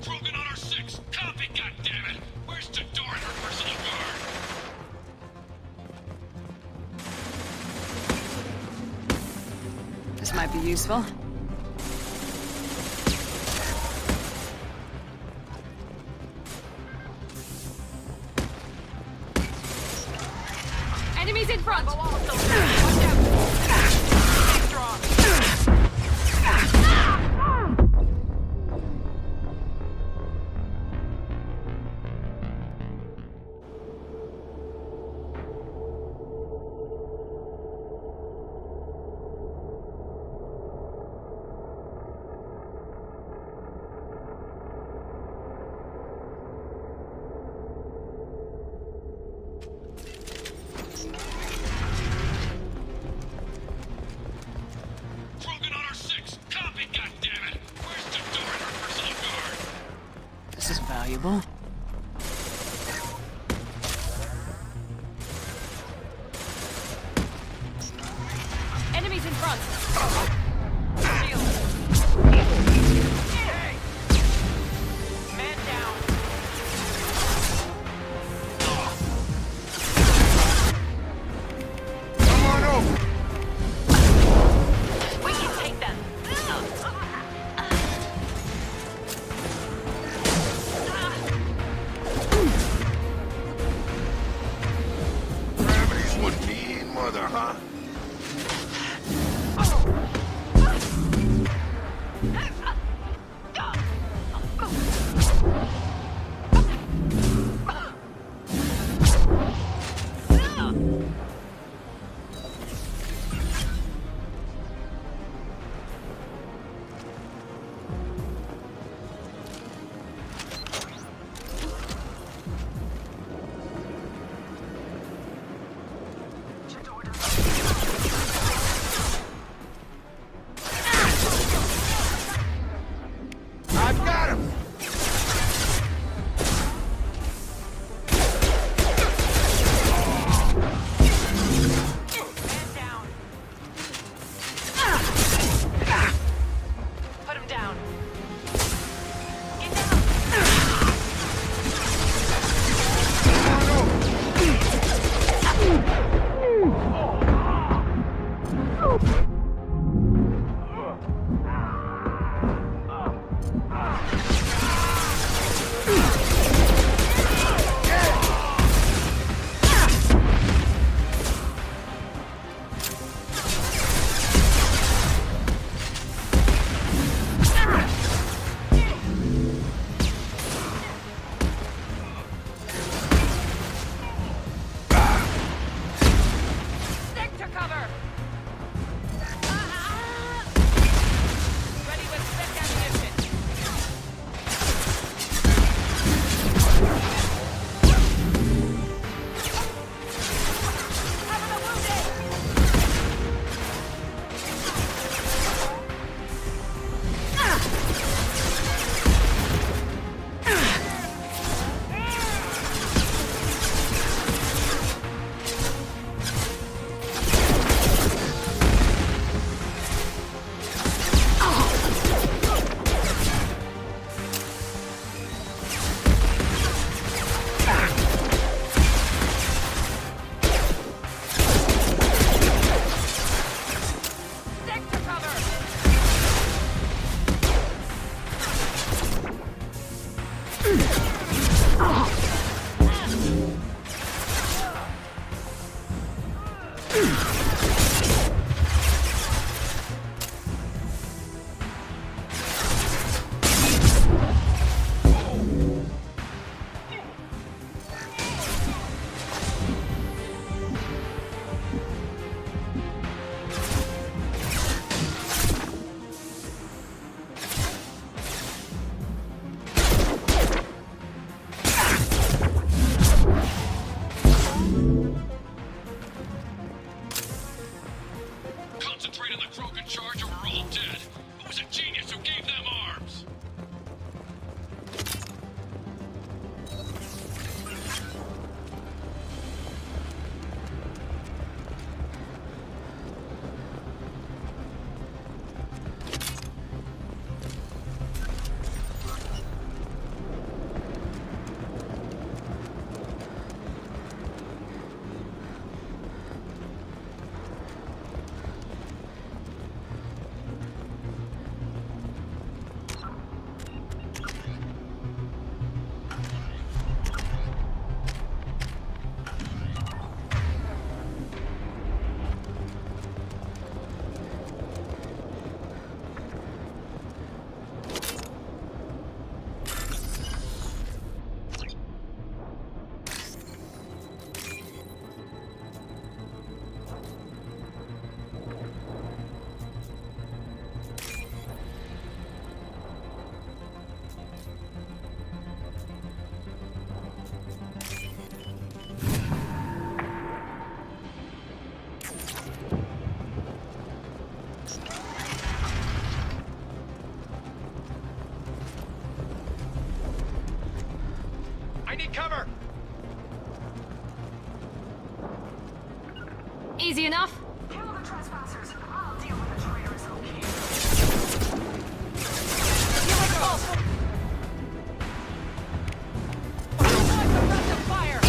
S20: Krogan on our 6. Copy, goddammit! Where's Tador and her personal guard?
S16: This might be useful.
S12: Enemies in front!
S6: trouble.
S12: Enemies in front. Man down.
S1: Come on over.
S12: We can take them.
S8: cover!
S16: Easy enough?
S12: Kill the trespassers. I'll deal with the traitors, okay?
S16: Fire!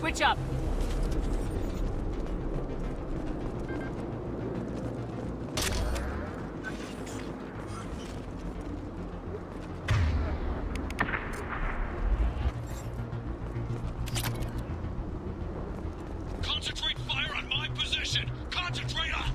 S6: Switch up.
S20: Concentrate fire on my position! Concentrate on...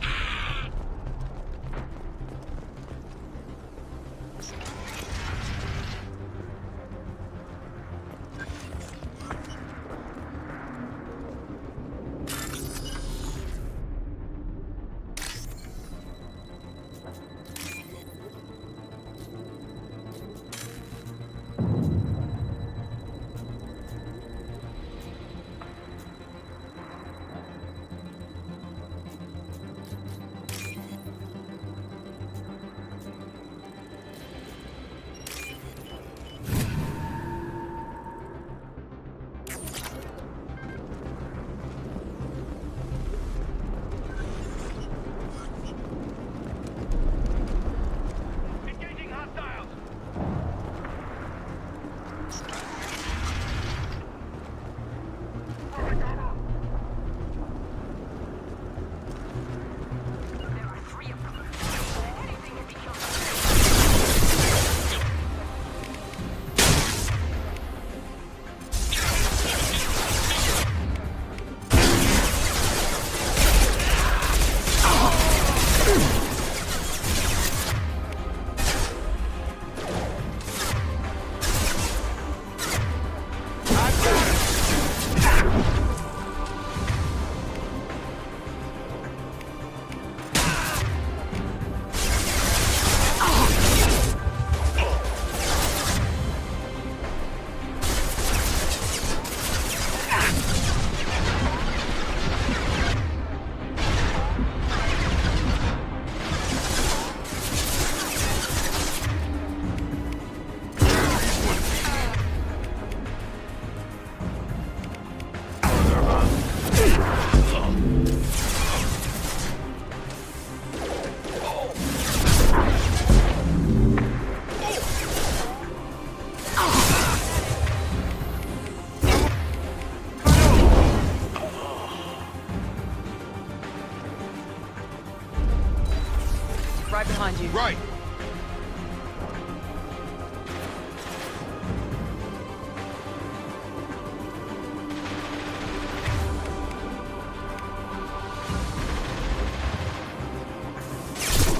S4: right.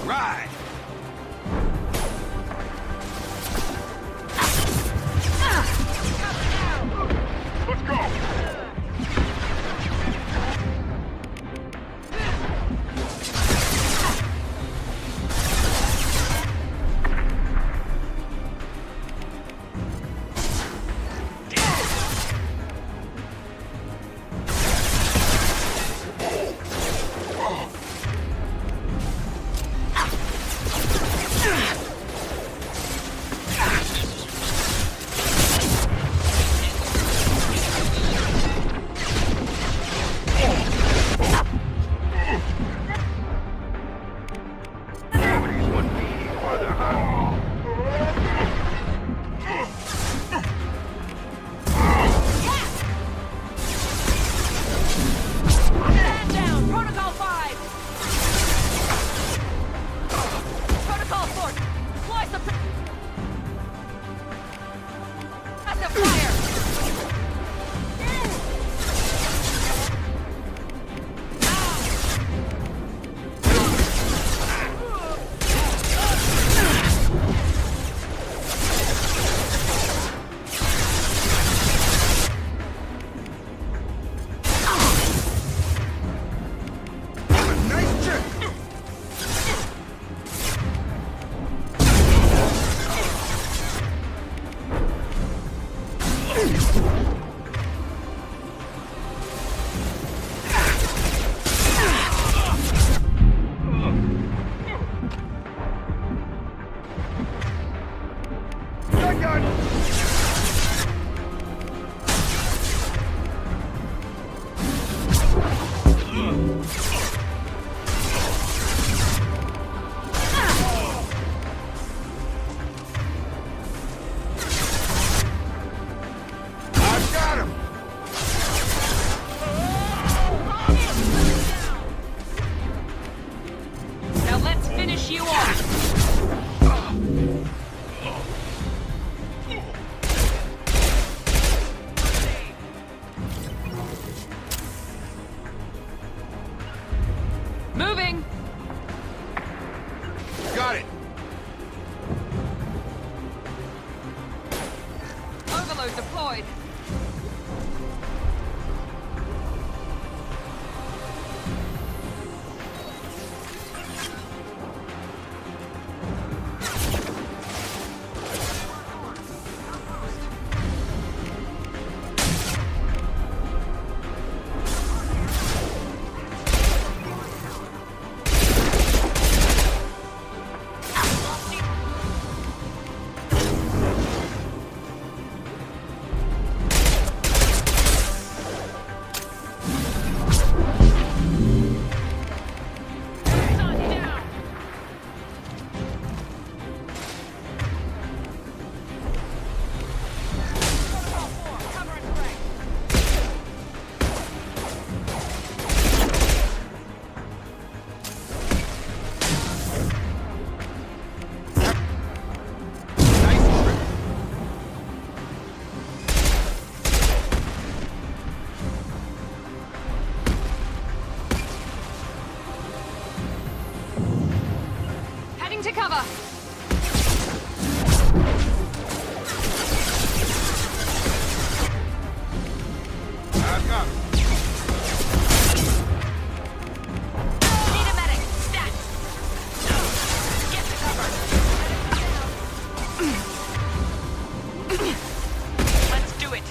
S4: Right.
S3: Let's go!
S15: Moving!
S4: Got it!
S15: Overload deployed.
S16: To cover.
S4: Back up.
S12: Need a medic. Stat. Get to cover. Let's do it.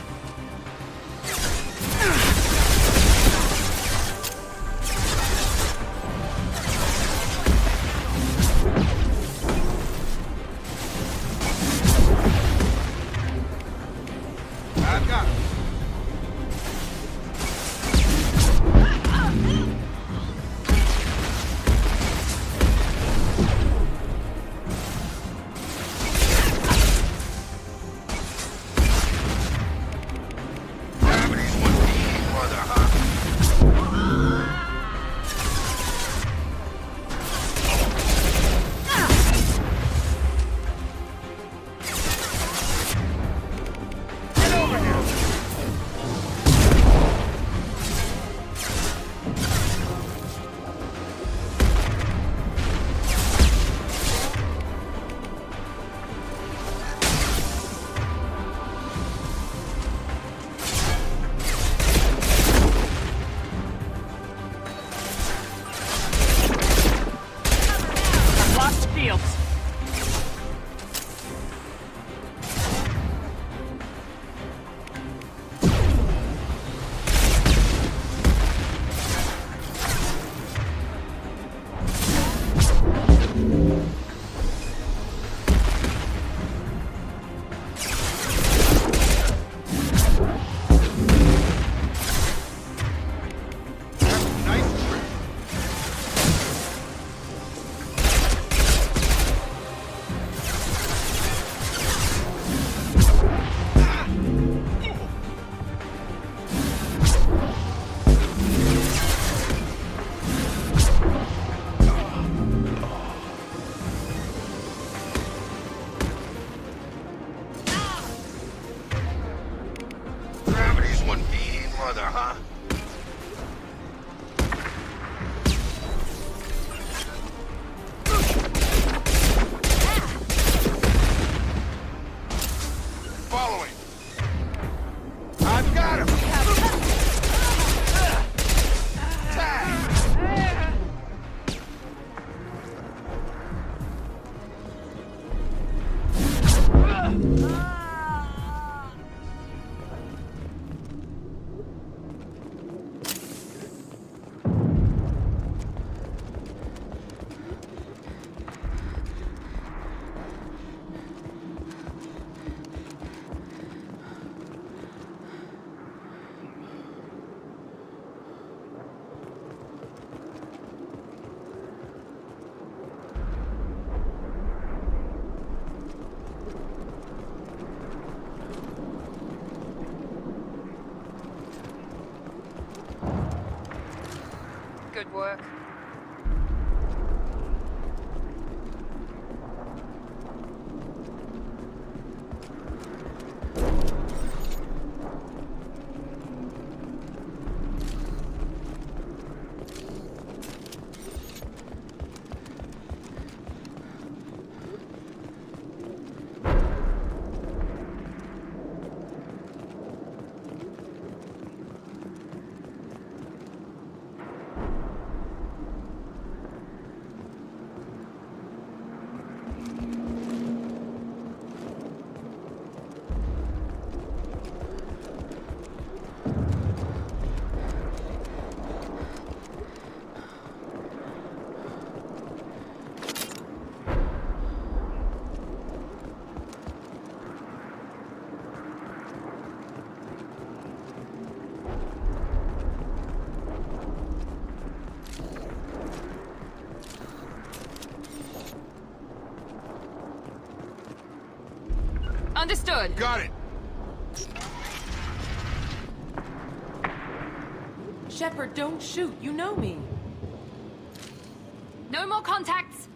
S21: Mother, huh? Following. I've got him.
S15: Good work. Understood.
S21: Got it.
S6: Shepard, don't shoot. You know me.
S16: No more contacts!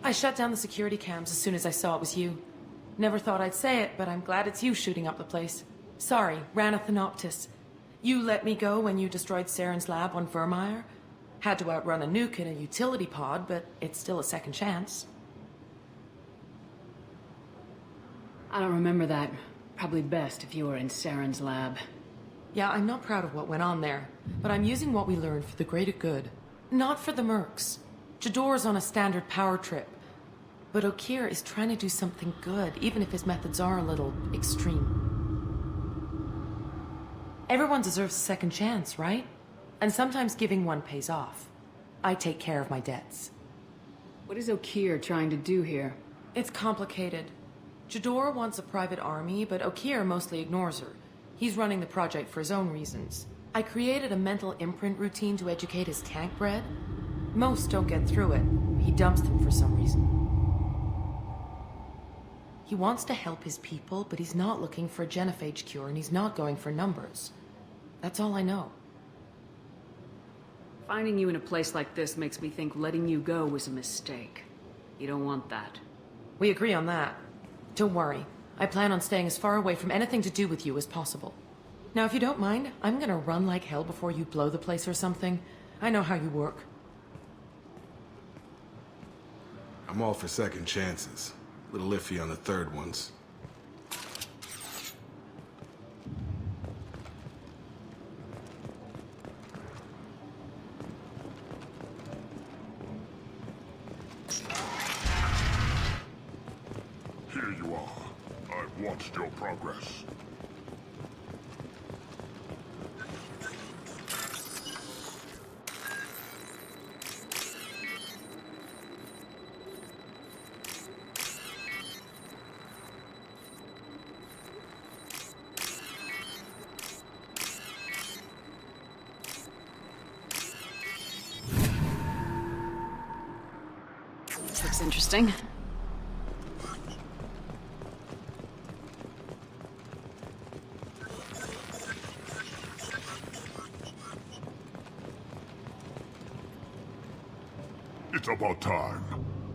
S6: I shut down the security cams as soon as I saw it was you. Never thought I'd say it, but I'm glad it's you shooting up the place. Sorry, Arty.Fanatic. You let me go when you destroyed Saren's lab on Vermeer. Had to outrun a nuke in a utility pod, but it's still a second chance. I don't remember that. Probably best if you were in Saren's lab. Yeah, I'm not proud of what went on there, but I'm using what we learned for the greater good. Not for the mercs. Jador's on a standard power trip. But Okeer is trying to do something good, even if his methods are a little extreme. Everyone deserves a second chance, right? And sometimes giving one pays off. I take care of my debts. What is Okeer trying to do here? It's complicated. Jador wants a private army, but Okeer mostly ignores her. He's running the project for his own reasons. I created a mental imprint routine to educate his tank bred. Most don't get through it. He dumps them for some reason. He wants to help his people, but he's not looking for a genophage cure, and he's not going for numbers. That's all I know.
S5: Finding you in a place like this makes me think letting you go was a mistake. You don't want that.
S6: We agree on that. Don't worry. I plan on staying as far away from anything to do with you as possible. Now, if you don't mind, I'm gonna run like hell before you blow the place or something. I know how you work.
S4: I'm all for second chances. A little iffy on the third ones.
S3: Here you are. I've watched your progress.
S5: looks interesting.
S3: It's about time.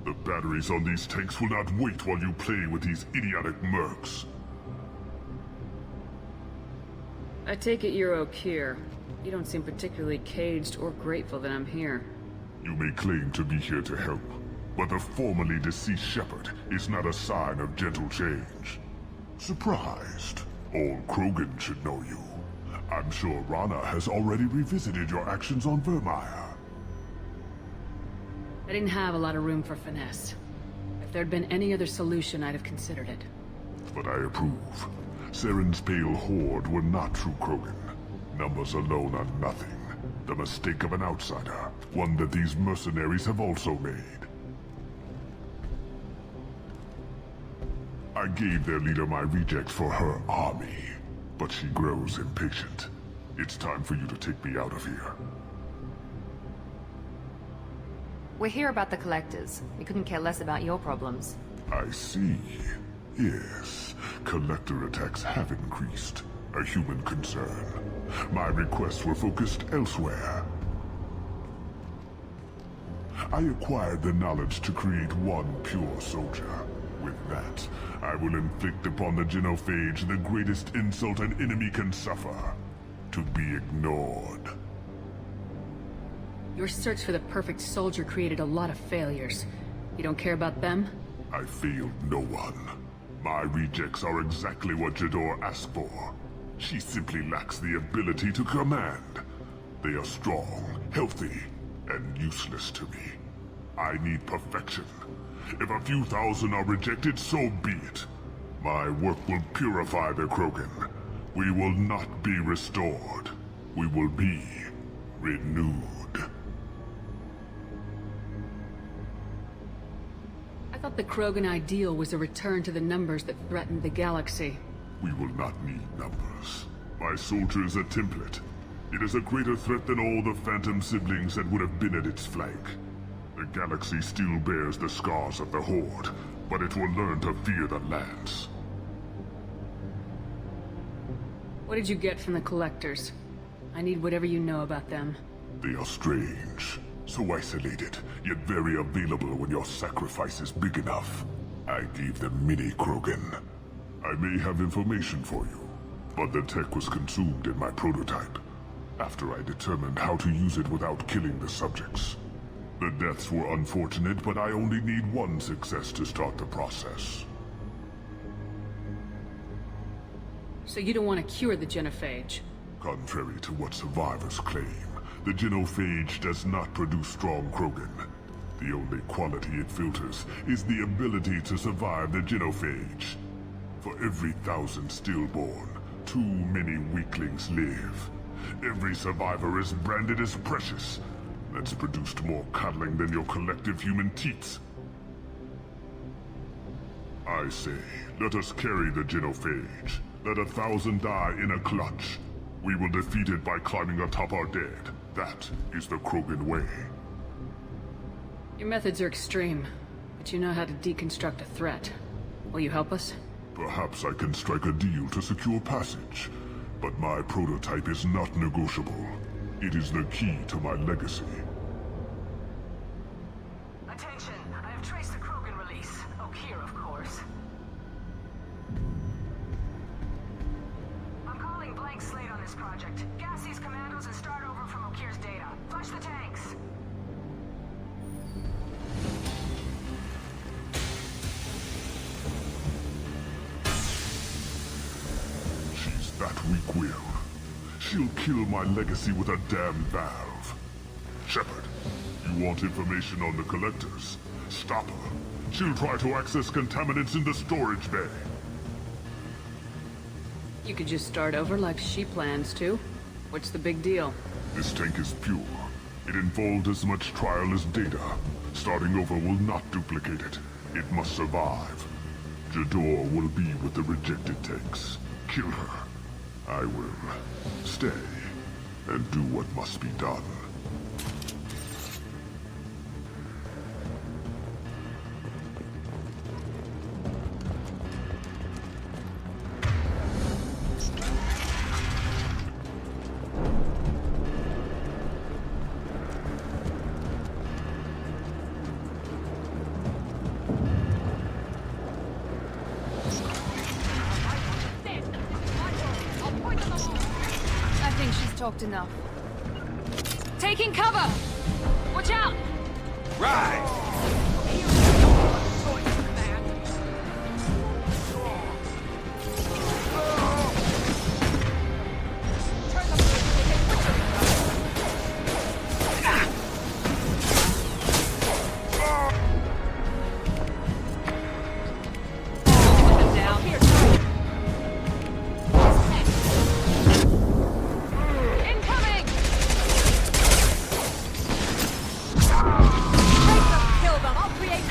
S3: The batteries on these tanks will not wait while you play with these idiotic mercs.
S5: I take it you're Okeer. You don't seem particularly caged or grateful that I'm here.
S3: You may claim to be here to help, but the formerly deceased shepherd is not a sign of gentle change. Surprised? All Krogan should know you. I'm sure Rana has already revisited your actions on Vermeer.
S5: I didn't have a lot of room for finesse. If there'd been any other solution, I'd have considered it.
S3: But I approve. Saren's pale horde were not true Krogan. Numbers alone are nothing. The mistake of an outsider, one that these mercenaries have also made. I gave their leader my reject for her army, but she grows impatient. It's time for you to take me out of here.
S16: We're here about the collectors. We couldn't care less about your problems.
S3: I see. Yes, collector attacks have increased. A human concern. My requests were focused elsewhere. I acquired the knowledge to create one pure soldier. With that, I will inflict upon the genophage the greatest insult an enemy can suffer. To be ignored.
S5: Your search for the perfect soldier created a lot of failures. You don't care about them?
S3: I failed no one. My rejects are exactly what Jador asked for. She simply lacks the ability to command. They are strong, healthy, and useless to me. I need perfection. If a few thousand are rejected, so be it. My work will purify the Krogan. We will not be restored. We will be renewed.
S5: I thought the Krogan ideal was a return to the numbers that threatened the galaxy.
S3: We will not need numbers. My soldier is a template. It is a greater threat than all the Phantom siblings that would have been at its flank. The galaxy still bears the scars of the Horde, but it will learn to fear the Lance.
S5: What did you get from the Collectors? I need whatever you know about them.
S3: They are strange. So isolated, yet very available when your sacrifice is big enough. I gave them mini Krogan. I may have information for you, but the tech was consumed in my prototype, after I determined how to use it without killing the subjects. The deaths were unfortunate, but I only need one success to start the process.
S5: So you don't want to cure the genophage?
S3: Contrary to what survivors claim, the genophage does not produce strong Krogan. The only quality it filters is the ability to survive the genophage. For every 1,000 stillborn, too many weaklings live. Every survivor is branded as precious. That's produced more coddling than your collective human teats. I say, let us carry the genophage. Let 1,000 die in a clutch. We will defeat it by climbing atop our dead. That is the Krogan way.
S5: Your methods are extreme, but you know how to deconstruct a threat. Will you help us?
S3: Perhaps I can strike a deal to secure passage, but my prototype is not negotiable. It is the key to my legacy.
S12: Attention, I have traced the Krogan release. Okeer, of course. I'm calling blank slate on this project. Gas these commandos and start over from Okeer's data. Flush the tanks.
S3: She's that weak-willed. She'll kill my legacy with a damn valve. Shepard, you want information on the Collectors? Stop her. She'll try to access contaminants in the storage bay.
S5: You could just start over like she plans to. What's the big deal?
S3: This tank is pure. It involved as much trial as data. Starting over will not duplicate it. It must survive. Jador will be with the rejected tanks. Kill her. I will stay and do what must be done.
S13: think she's talked enough. Taking cover! Watch out!
S10: Right!
S13: Kill them! I'll create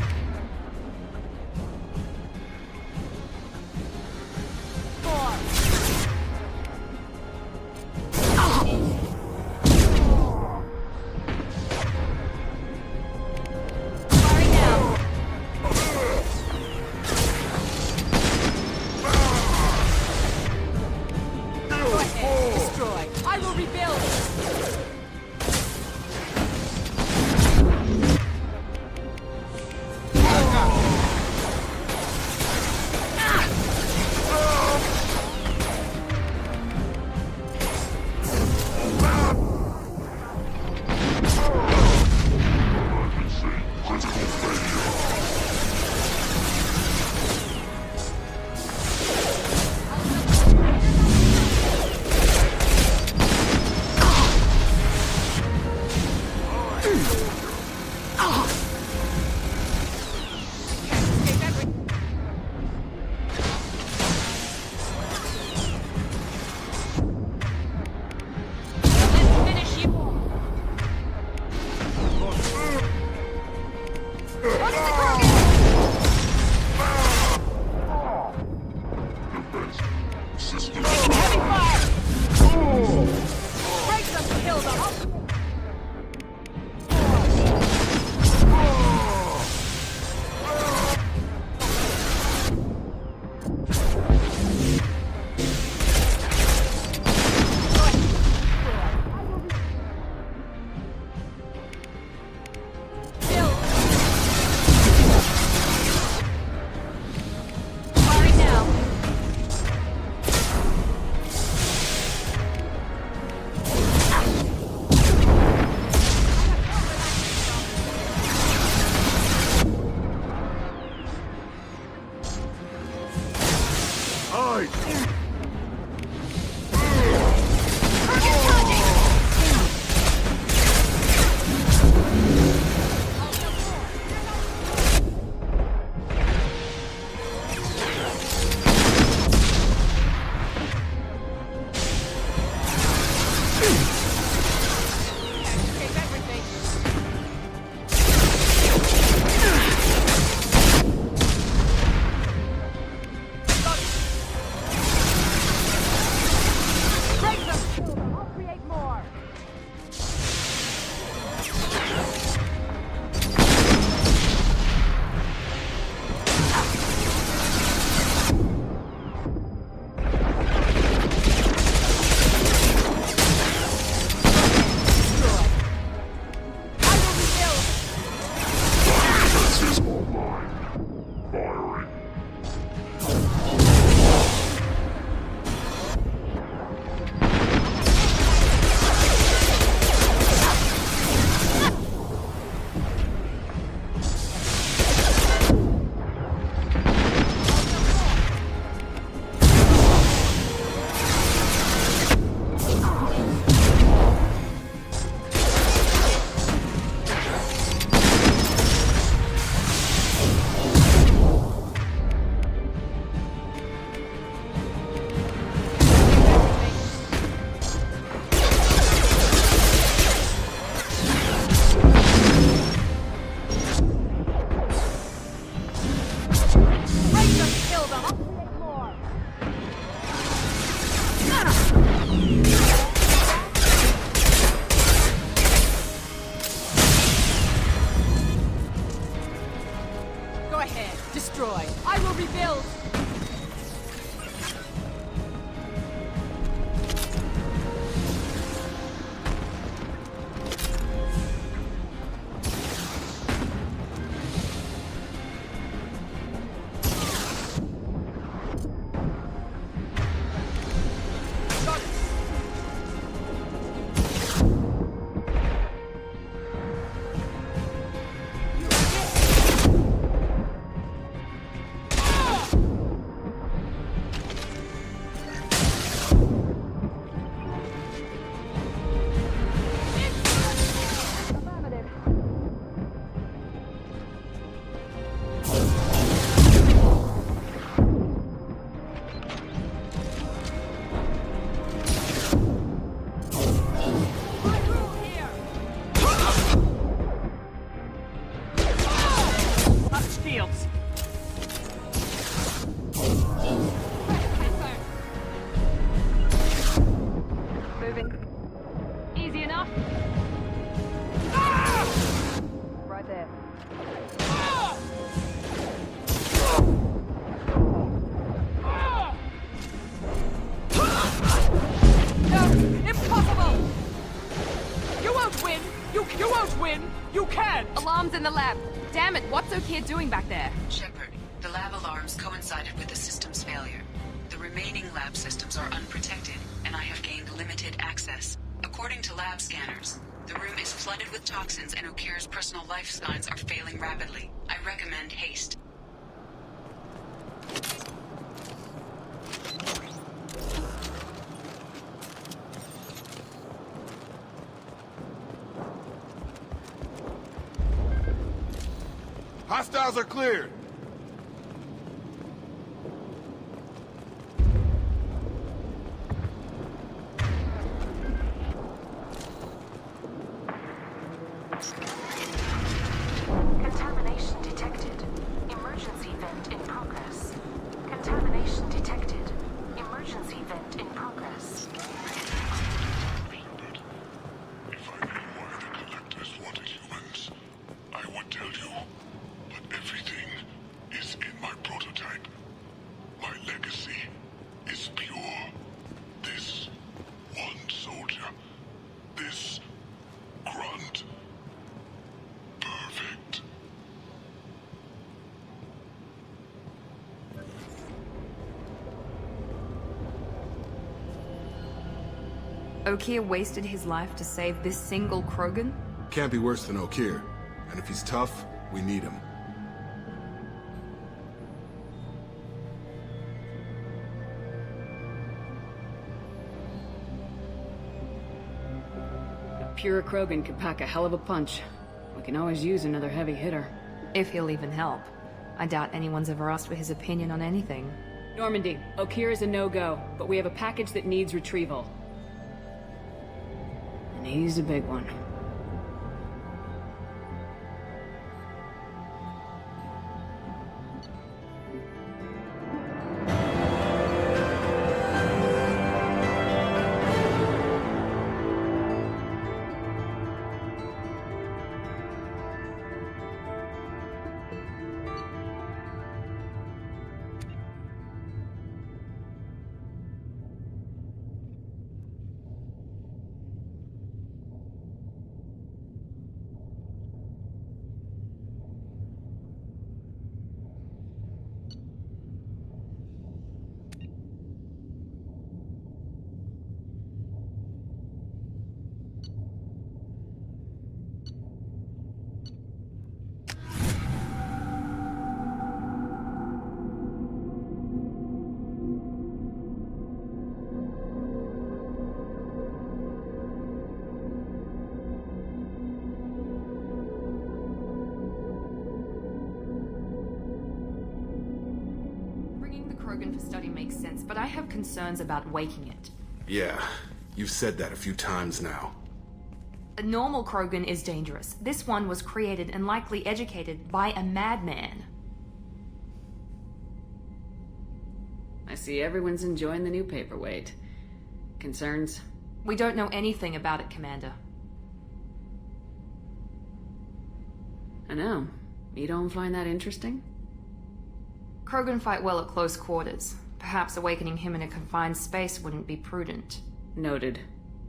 S25: win! You can't!
S16: Alarms in the lab. Damn it, what's O'Keefe doing back there?
S11: Shepard, the lab alarms coincided with the system's failure. The remaining lab systems are unprotected, and I have gained limited access. According to lab scanners, the room is flooded with toxins and O'Keefe's personal life signs are failing rapidly. I recommend haste.
S4: Hostiles are cleared.
S12: Contamination detected. Emergency vent in progress. Contamination detected. Emergency vent in progress.
S3: If I knew why the collectors wanted humans, I would tell you. But everything is in my prototype. My legacy is pure. This one soldier. This grunt. Perfect.
S16: O'Keefe wasted his life to save this single Krogan?
S4: Can't be worse than O'Keefe. And if he's tough, we need him.
S5: A pure Krogan could pack a hell of a punch. We can always use another heavy hitter.
S16: If he'll even help. I doubt anyone's ever asked for his opinion on anything.
S5: Normandy, O'Keefe is a no-go, but we have a package that needs retrieval. And he's a big one.
S16: Krogan for study makes sense, but I have concerns about waking it.
S4: Yeah, you've said that a few times now.
S16: A normal Krogan is dangerous. This one was created and likely educated by a madman.
S5: I see everyone's enjoying the new paperweight. Concerns?
S16: We don't know anything about it, Commander.
S5: I know. You don't find that interesting?
S16: Krogan fight well at close quarters. Perhaps awakening him in a confined space wouldn't be prudent.
S5: Noted.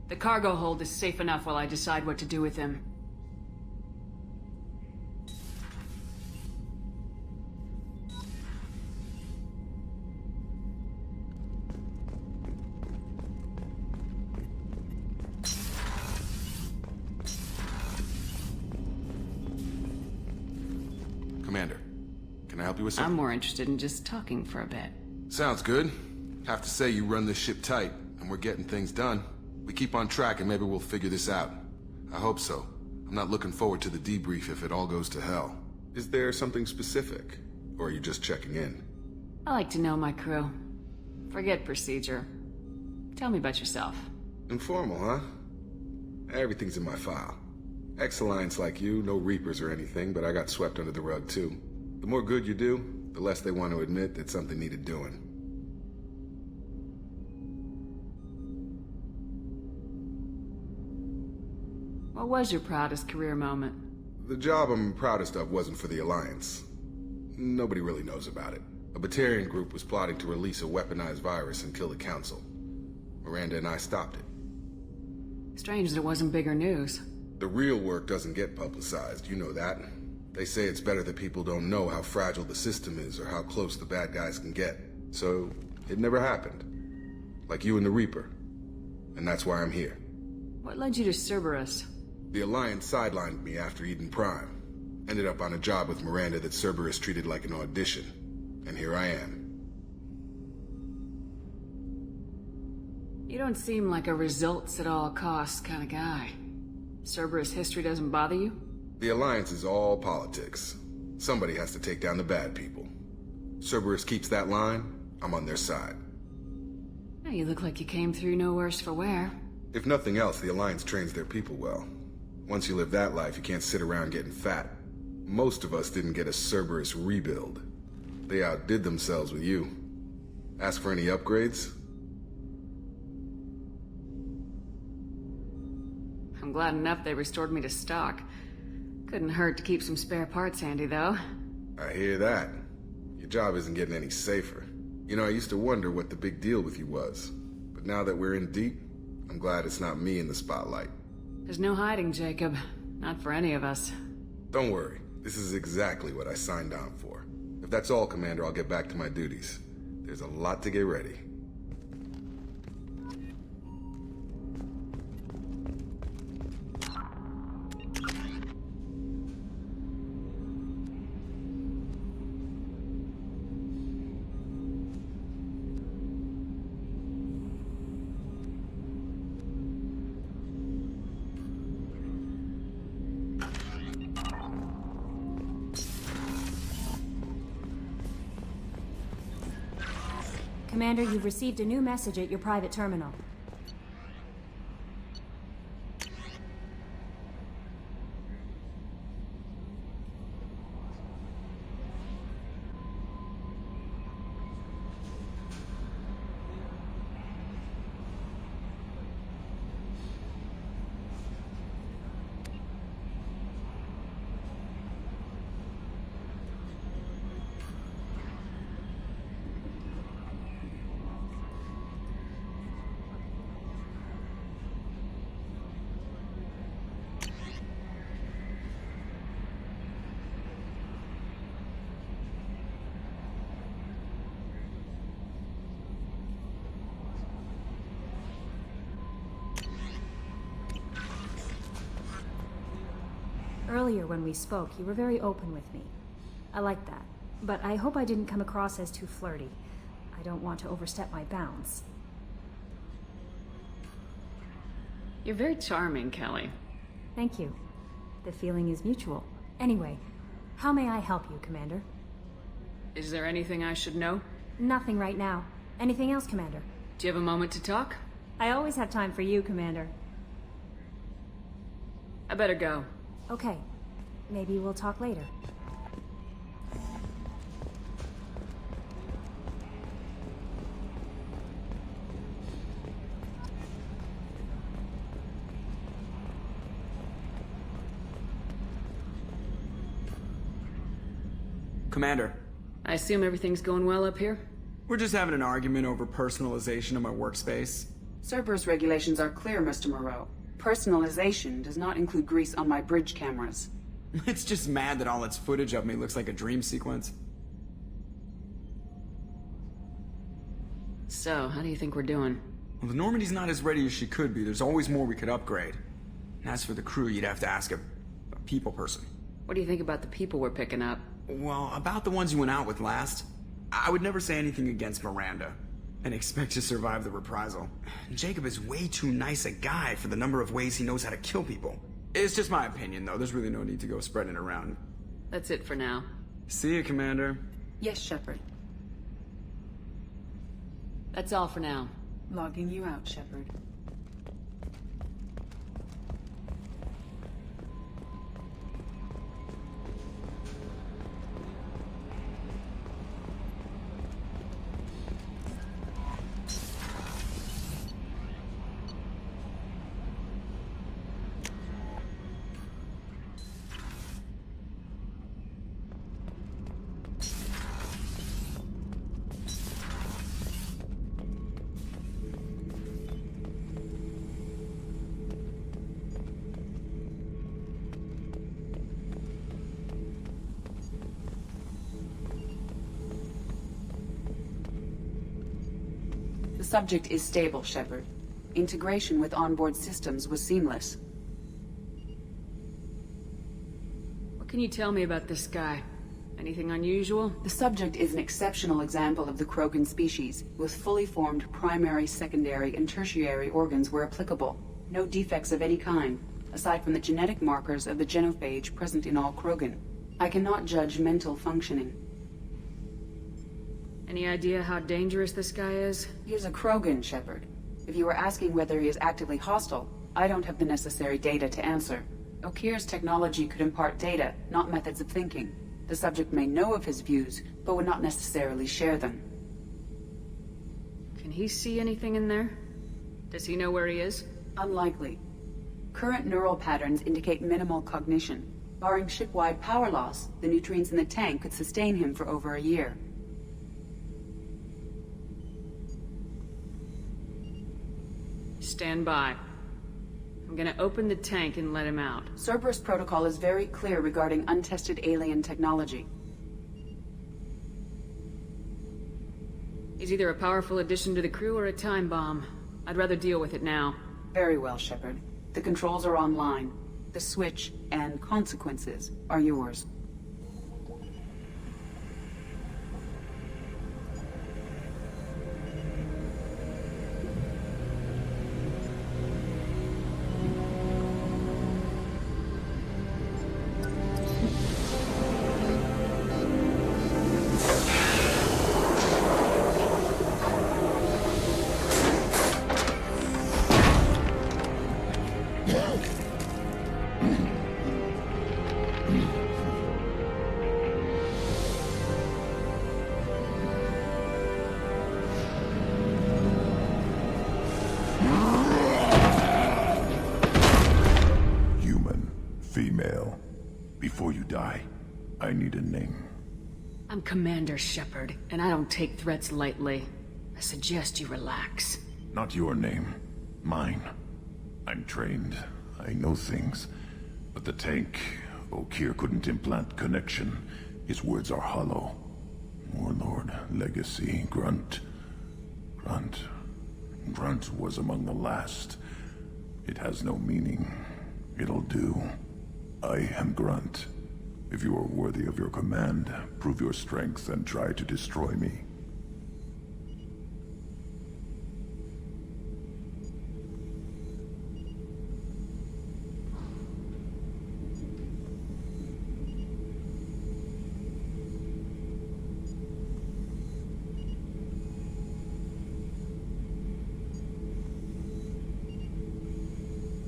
S5: The cargo hold is safe enough while I decide what to do with him.
S4: Commander, can I help you with something?
S5: I'm more interested in just talking for a bit.
S4: Sounds good. Have to say you run this ship tight, and we're getting things done. We keep on track and maybe we'll figure this out. I hope so. I'm not looking forward to the debrief if it all goes to hell. Is there something specific? Or are you just checking in?
S5: I like to know my crew. Forget procedure. Tell me about yourself.
S4: Informal, huh? Everything's in my file. Ex-Alliance like you, no Reapers or anything, but I got swept under the rug too. The more good you do, the less they want to admit that something needed doing.
S5: What was your proudest career moment?
S4: The job I'm proudest of wasn't for the Alliance. Nobody really knows about it. A Batarian group was plotting to release a weaponized virus and kill the Council. Miranda and I stopped it.
S5: Strange that it wasn't bigger news.
S4: The real work doesn't get publicized, you know that. They say it's better that people don't know how fragile the system is or how close the bad guys can get. So, it never happened. Like you and the Reaper. And that's why I'm here.
S6: What led you to Cerberus?
S4: The Alliance sidelined me after Eden Prime. Ended up on a job with Miranda that Cerberus treated like an audition. And here I am.
S6: You don't seem like a results at all costs kind of guy. Cerberus history doesn't bother you?
S4: The Alliance is all politics. Somebody has to take down the bad people. Cerberus keeps that line, I'm on their side.
S6: Hey, you look like you came through no worse for wear.
S4: If nothing else, the Alliance trains their people well. Once you live that life, you can't sit around getting fat. Most of us didn't get a Cerberus rebuild. They outdid themselves with you. Ask for any upgrades?
S6: I'm glad enough they restored me to stock. Couldn't hurt to keep some spare parts handy, though.
S4: I hear that. Your job isn't getting any safer. You know, I used to wonder what the big deal with you was. But now that we're in deep, I'm glad it's not me in the spotlight.
S6: There's no hiding, Jacob. Not for any of us.
S4: Don't worry. This is exactly what I signed on for. If that's all, Commander, I'll get back to my duties. There's a lot to get ready.
S24: Commander, you've received a new message at your private terminal. Earlier when we spoke, you were very open with me. I like that. But I hope I didn't come across as too flirty. I don't want to overstep my bounds.
S6: You're very charming, Kelly.
S24: Thank you. The feeling is mutual. Anyway, how may I help you, Commander?
S6: Is there anything I should know?
S24: Nothing right now. Anything else, Commander?
S6: Do you have a moment to talk?
S24: I always have time for you, Commander.
S6: I better go.
S24: Okay. Maybe we'll talk later.
S7: Commander.
S6: I assume everything's going well up here?
S7: We're just having an argument over personalization of my workspace.
S17: Cerberus regulations are clear, Mr. Moreau. Personalization does not include grease on my bridge cameras.
S7: It's just mad that all its footage of me looks like a dream sequence.
S6: So, how do you think we're doing?
S7: Well, the Normandy's not as ready as she could be. There's always more we could upgrade. And as for the crew, you'd have to ask a people person.
S6: What do you think about the people we're picking up?
S7: Well, about the ones you went out with last, I would never say anything against Miranda. And expect to survive the reprisal. Jacob is way too nice a guy for the number of ways he knows how to kill people. It's just my opinion, though. There's really no need to go spreading it around.
S6: That's it for now.
S7: See you, Commander.
S17: Yes, Shepard.
S6: That's all for now.
S17: Logging you out, Shepard. subject is stable, Shepard. Integration with onboard systems was seamless.
S6: What can you tell me about this guy? Anything unusual?
S17: The subject is an exceptional example of the Krogan species, with fully formed primary, secondary, and tertiary organs where applicable. No defects of any kind, aside from the genetic markers of the genophage present in all Krogan. I cannot judge mental functioning.
S6: Any idea how dangerous this guy is?
S17: He is a Krogan, Shepard. If you were asking whether he is actively hostile, I don't have the necessary data to answer. Okeer's technology could impart data, not methods of thinking. The subject may know of his views, but would not necessarily share them.
S6: Can he see anything in there? Does he know where he is?
S17: Unlikely. Current neural patterns indicate minimal cognition. Barring ship-wide power loss, the nutrients in the tank could sustain him for over a year.
S6: Stand by. I'm gonna open the tank and let him out.
S17: Cerberus protocol is very clear regarding untested alien technology.
S6: He's either a powerful addition to the crew or a time bomb. I'd rather deal with it now.
S17: Very well, Shepard. The controls are online. The switch and consequences are yours.
S3: Female. Before you die, I need a name.
S6: I'm Commander Shepard, and I don't take threats lightly. I suggest you relax.
S3: Not your name. Mine. I'm trained. I know things. But the tank, Okeer couldn't implant connection. His words are hollow. Warlord, Legacy, Grunt. Grunt was among the last. It has no meaning. It'll do. I am Grunt. If you are worthy of your command, prove your strength and try to destroy me.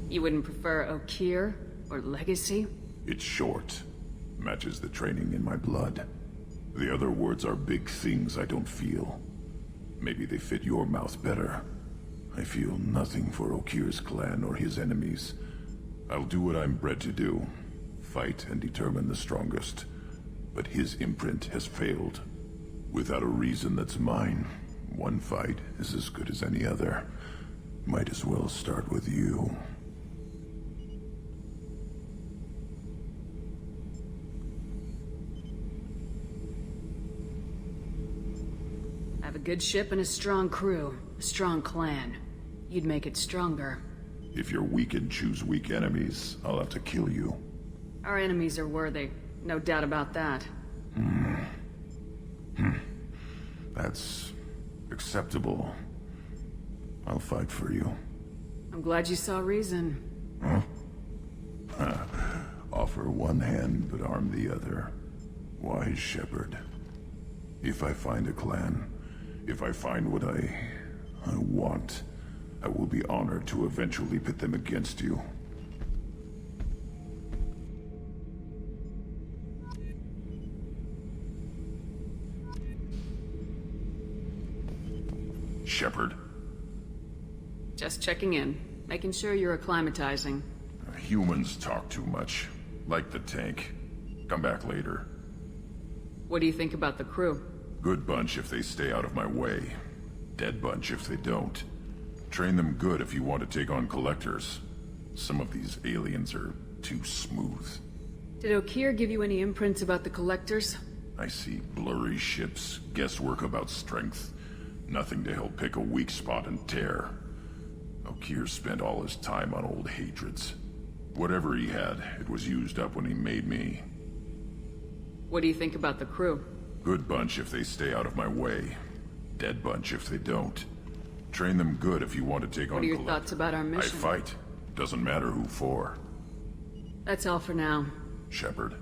S6: You wouldn't prefer Okeer or Legacy?
S3: It's short. Matches the training in my blood. The other words are big things I don't feel. Maybe they fit your mouth better. I feel nothing for Okeer's clan or his enemies. I'll do what I'm bred to do. Fight and determine the strongest. But his imprint has failed. Without a reason that's mine, one fight is as good as any other. Might as well start with you.
S6: I have a good ship and a strong crew. A strong clan. You'd make it stronger.
S3: If you're weak and choose weak enemies, I'll have to kill you.
S6: Our enemies are worthy. No doubt about that.
S3: That's acceptable. I'll fight for you.
S6: I'm glad you saw reason.
S3: Huh? Offer one hand, but arm the other. Wise Shepard. If I find a clan, if I find what I want, I will be honored to eventually pit them against you. Shepard.
S6: Just checking in. Making sure you're acclimatizing.
S3: Humans talk too much. Like the tank. Come back later.
S6: What do you think about the crew?
S3: Good bunch if they stay out of my way. Dead bunch if they don't. Train them good if you want to take on collectors. Some of these aliens are too smooth.
S6: Did Okeer give you any imprints about the collectors?
S3: I see blurry ships, guesswork about strength.
S1: Nothing to help pick a weak spot and tear. Okeer spent all his time on old hatreds. Whatever he had, it was used up when he made me.
S5: What do you think about the crew?
S1: Good bunch if they stay out of my way. Dead bunch if they don't. Train them good if you want to take on
S5: What are your
S1: Collector.
S5: thoughts about our mission?
S1: I fight. Doesn't matter who for.
S5: That's all for now.
S1: Shepard.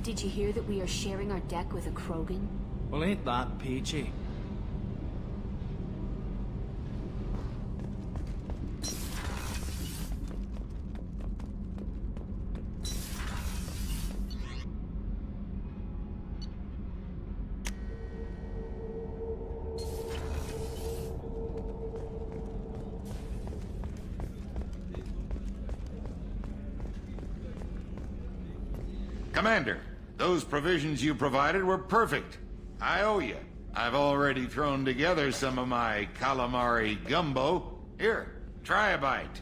S14: Did you hear that we are sharing our deck with a Krogan?
S8: Well, ain't that peachy?
S18: Commander, those provisions you provided were perfect. I owe you. I've already thrown together some of my calamari gumbo. Here, try a bite.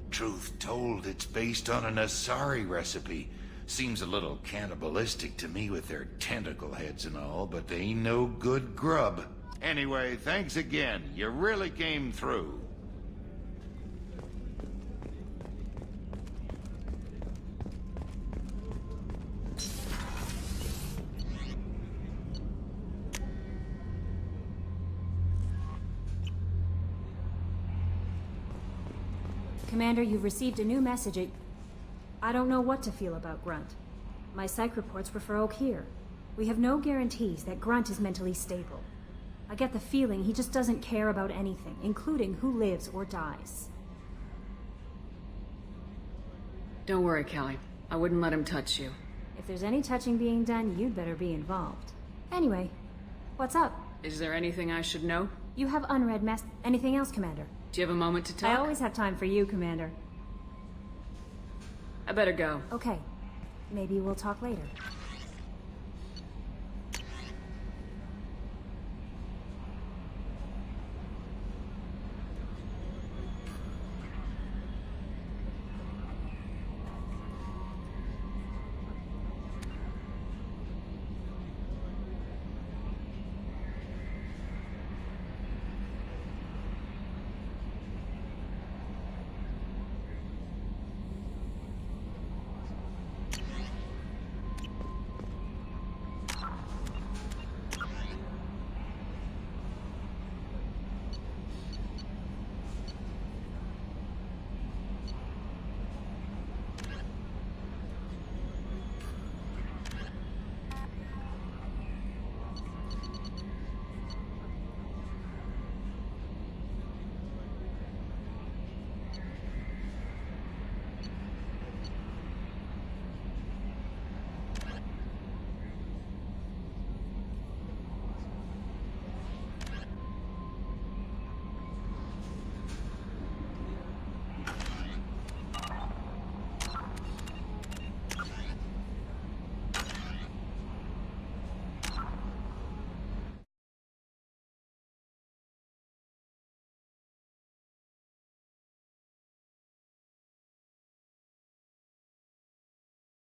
S18: Truth told, it's based on an Asari recipe. Seems a little cannibalistic to me with their tentacle heads and all, but they ain't no good grub. Anyway, thanks again. You really came through.
S24: Commander, you've received a new message. I don't know what to feel about Grunt. My psych reports refer Okeer. We have no guarantees that Grunt is mentally stable. I get the feeling he just doesn't care about anything, including who lives or dies.
S5: Don't worry, Callie. I wouldn't let him touch you.
S24: If there's any touching being done, you'd better be involved. Anyway, what's up?
S5: Is there anything I should know?
S24: You have unread mess. Anything else, Commander?
S5: Do you have a moment to talk?
S24: I always have time for you, Commander.
S5: I better go.
S24: Okay. Maybe we'll talk later.